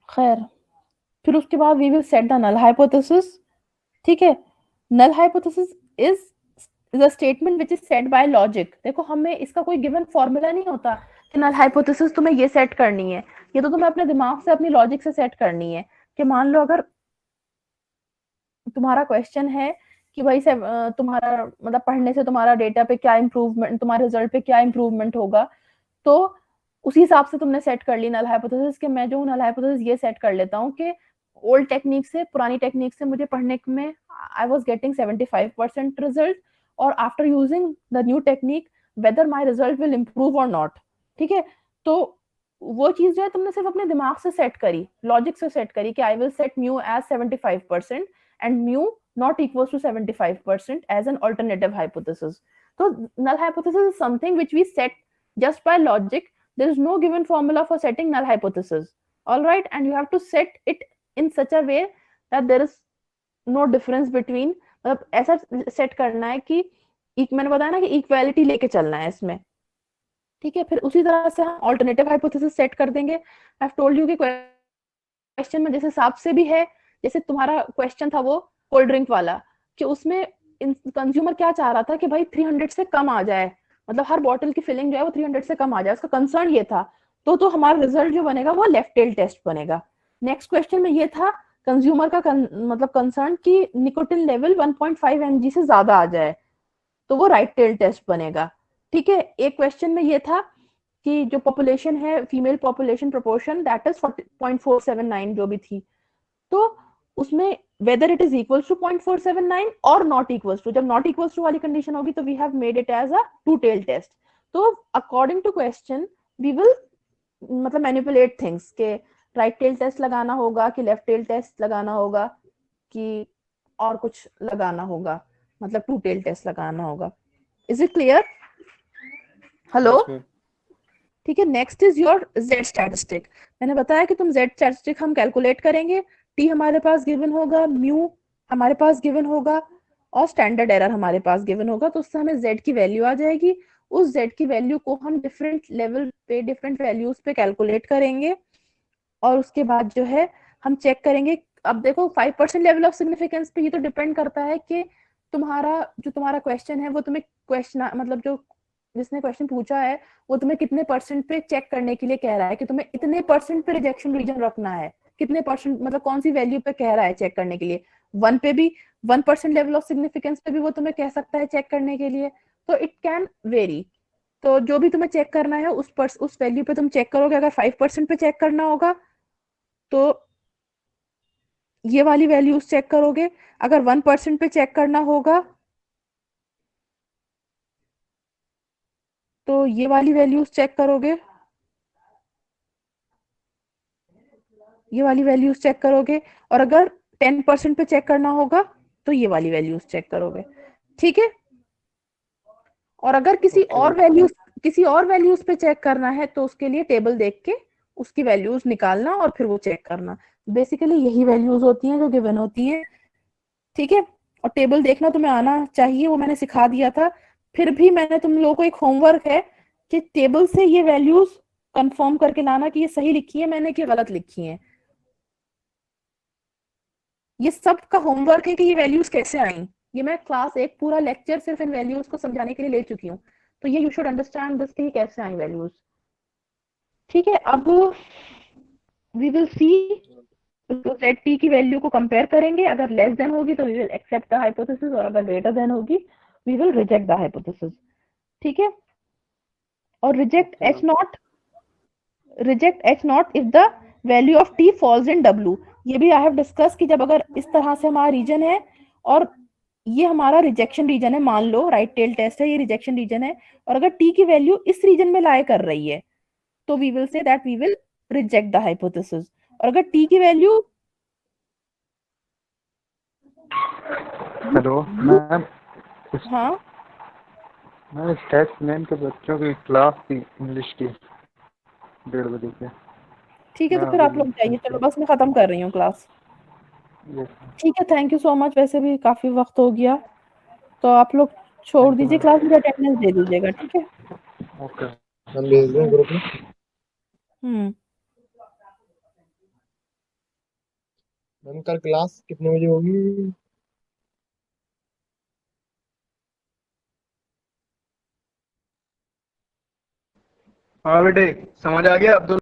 खैर, फिर उसके बाद we will set the null hypothesis. ठीक है, null hypothesis is a statement which is set by logic. देखो हमें इसका कोई गिवन फॉर्मूला नहीं होता कि नल हाइपोथेसिस तुम्हें ये सेट करनी है, ये तो तुम्हें अपने दिमाग से अपनी लॉजिक से सेट करनी है। कि मान लो अगर तुम्हारा क्वेश्चन है कि भाई तुम्हारा मतलब पढ़ने से तुम्हारा डेटा पे क्या इंप्रूवमेंट, तुम्हारे रिजल्ट पे क्या इंप्रूवमेंट होगा, तो उसी हिसाब से तुमने सेट कर ली नल हाइपोथेसिस कि मैं जो नल हाइपोथेसिस ये सेट कर लेता हूँ कि ओल्ड टेक्निक से, पुरानी टेक्निक से मुझे पढ़ने में आई वाज गेटिंग 75% रिजल्ट, और after using the new technique whether my result will improve और नॉट। ठीक है, तो वो चीज जो है तुमने सिर्फ अपने दिमाग से सेट करी, लॉजिक से सेट करी कि I will set mu as 75% and mu not equals to 75% as an alternative hypothesis. So null hypothesis is something which we set just by logic. There is no given formula for setting null hypothesis. All right, and you have to set it in such a way that there is no difference between, मतलब ऐसा set करना है कि मैंने बताया ना कि equality लेके चलना है इसमें। ठीक है, फिर उसी तरह से हम ऑल्टरनेटिव हाइपोथेसिस सेट कर देंगे। आई हैव टोल्ड यू कि क्वेश्चन में जिस हिसाब से भी है, जैसे तुम्हारा क्वेश्चन था वो कोल्ड ड्रिंक वाला, कि उसमें कंज्यूमर क्या चाह रहा था कि भाई 300 से कम आ जाए, मतलब हर बॉटल की फिलिंग जो है वो 300 से कम आ जाए, उसका कंसर्न ये था। तो हमारा रिजल्ट जो बनेगा वो लेफ्ट टेल टेस्ट बनेगा। नेक्स्ट क्वेश्चन में ये था कंज्यूमर का मतलब कंसर्न कि निकोटिन लेवल 1.5 mg से ज्यादा आ जाए, तो वो राइट टेल टेस्ट बनेगा। ठीक है, एक क्वेश्चन में ये था कि जो पॉपुलेशन है female population proportion that is 0.479 जो भी थी, तो उसमें whether it is equals to 0.479 और not equals to, जब not equals to वाली कंडीशन होगी तो we have made it as a two tail test। तो according to question we will मतलब manipulate things के right tail test लगाना होगा कि left tail test लगाना होगा कि और कुछ लगाना होगा, मतलब two tail test लगाना होगा। Is it clear? Hello? Yes, ma'am. ठीक है, next is your z statistic. मैंने बताया कि तुम z स्टैटिस्टिक हम कैलकुलेट करेंगे, t हमारे पास गिवन होगा, म्यू हमारे पास गिवन होगा, और स्टैंडर्ड एरर हमारे पास गिवन होगा, तो उससे हमें z की वैल्यू आ जाएगी। उस z की वैल्यू को हम डिफरेंट लेवल पे डिफरेंट वैल्यूज पे कैलकुलेट करेंगे, और उसके बाद जो है हम चेक करेंगे। अब देखो 5% लेवल ऑफ सिग्निफिकेंस पे ये तो डिपेंड करता है कि तुम्हारा जो तुम्हारा क्वेश्चन है वो तुम्हें क्वेश्चन मतलब जो जिसने क्वेश्चन पूछा है वो तुम्हें कितने परसेंट पे चेक करने के लिए कह रहा है कि तुम्हें इतने परसेंट पे रिजेक्शन रीजन रखना है, कितने परसेंट मतलब कौन सी वैल्यू पे कह रहा है चेक करने के लिए। 1 पे भी 1% लेवल ऑफ सिग्निफिकेंस पे भी वो तुम्हें कह सकता है चेक करने के लिए, तो इट कैन वेरी। तो जो भी तुम्हें चेक करना है उस वैल्यू पे तुम चेक करोगे। अगर 5% पे चेक करना होगा तो ये वाली वैल्यूज चेक करोगे, अगर 1% पे चेक करना होगा तो ये वाली वैल्यूज चेक करोगे, ये वाली वैल्यूज चेक करोगे, और अगर 10% पे चेक करना होगा तो ये वाली वैल्यूज चेक करोगे, ठीक है। और अगर किसी और वैल्यूज पे चेक करना है तो उसके लिए टेबल देख के उसकी वैल्यूज निकालना और फिर वो चेक करना। बेसिकली यही वैल्यूज होती हैं जो गिवन होती हैं, ठीक है। और टेबल देखना तुम्हें आना चाहिए, वो मैंने सिखा दिया था। फिर भी मैंने तुम लोगों को एक होमवर्क है कि टेबल से ये वैल्यूज कंफर्म करके लाना कि ये सही लिखी है मैंने कि गलत लिखी है। ये सब का होमवर्क है कि ये वैल्यूज कैसे आई। ये मैं क्लास एक पूरा लेक्चर सिर्फ इन वैल्यूज को समझाने के लिए ले चुकी हूँ, तो ये यू शुड अंडरस्टैंड दिस कि कैसे आई वैल्यूज, ठीक है। अब वी विल सी, तो सेट टी की वैल्यू को कंपेयर करेंगे, अगर लेस देन होगी तो we will accept the hypothesis, और अगर ग्रेटर देन होगी we will reject the hypothesis, ठीक है। और reject H not if the value of T falls in W. ये भी आई हैव डिस्कस कि जब अगर इस तरह से हमारा रीजन है और ये हमारा रिजेक्शन रीजन है, मान लो राइट टेल टेस्ट है, ये रिजेक्शन रीजन है, और अगर टी की वैल्यू इस रीजन में लाई कर रही है तो we will say that we will reject the hypothesis. और अगर टी की वैल्यू, हेलो मैम, हाँ मैं टेस्ट मैम के बच्चों की क्लास थी इंग्लिश की 1:30 पे। ठीक है, मैं तो फिर आप अभी लोग जाइए, चलो बस मैं खत्म कर रही हूँ क्लास। यस ठीक है, थैंक यू सो मच, वैसे भी काफी वक्त हो गया, तो आप लोग छोड़ थैंक यू दीजिए मैम। क्लास, मुझे अटेंडेंस दे दीजिएगा, ठीक है। ओके। हम भेज दें ग्रुप में। हम्म मैम कल क्लास कितने बजे होगी? हाँ बेटे, समझ आ गया अब्दुल।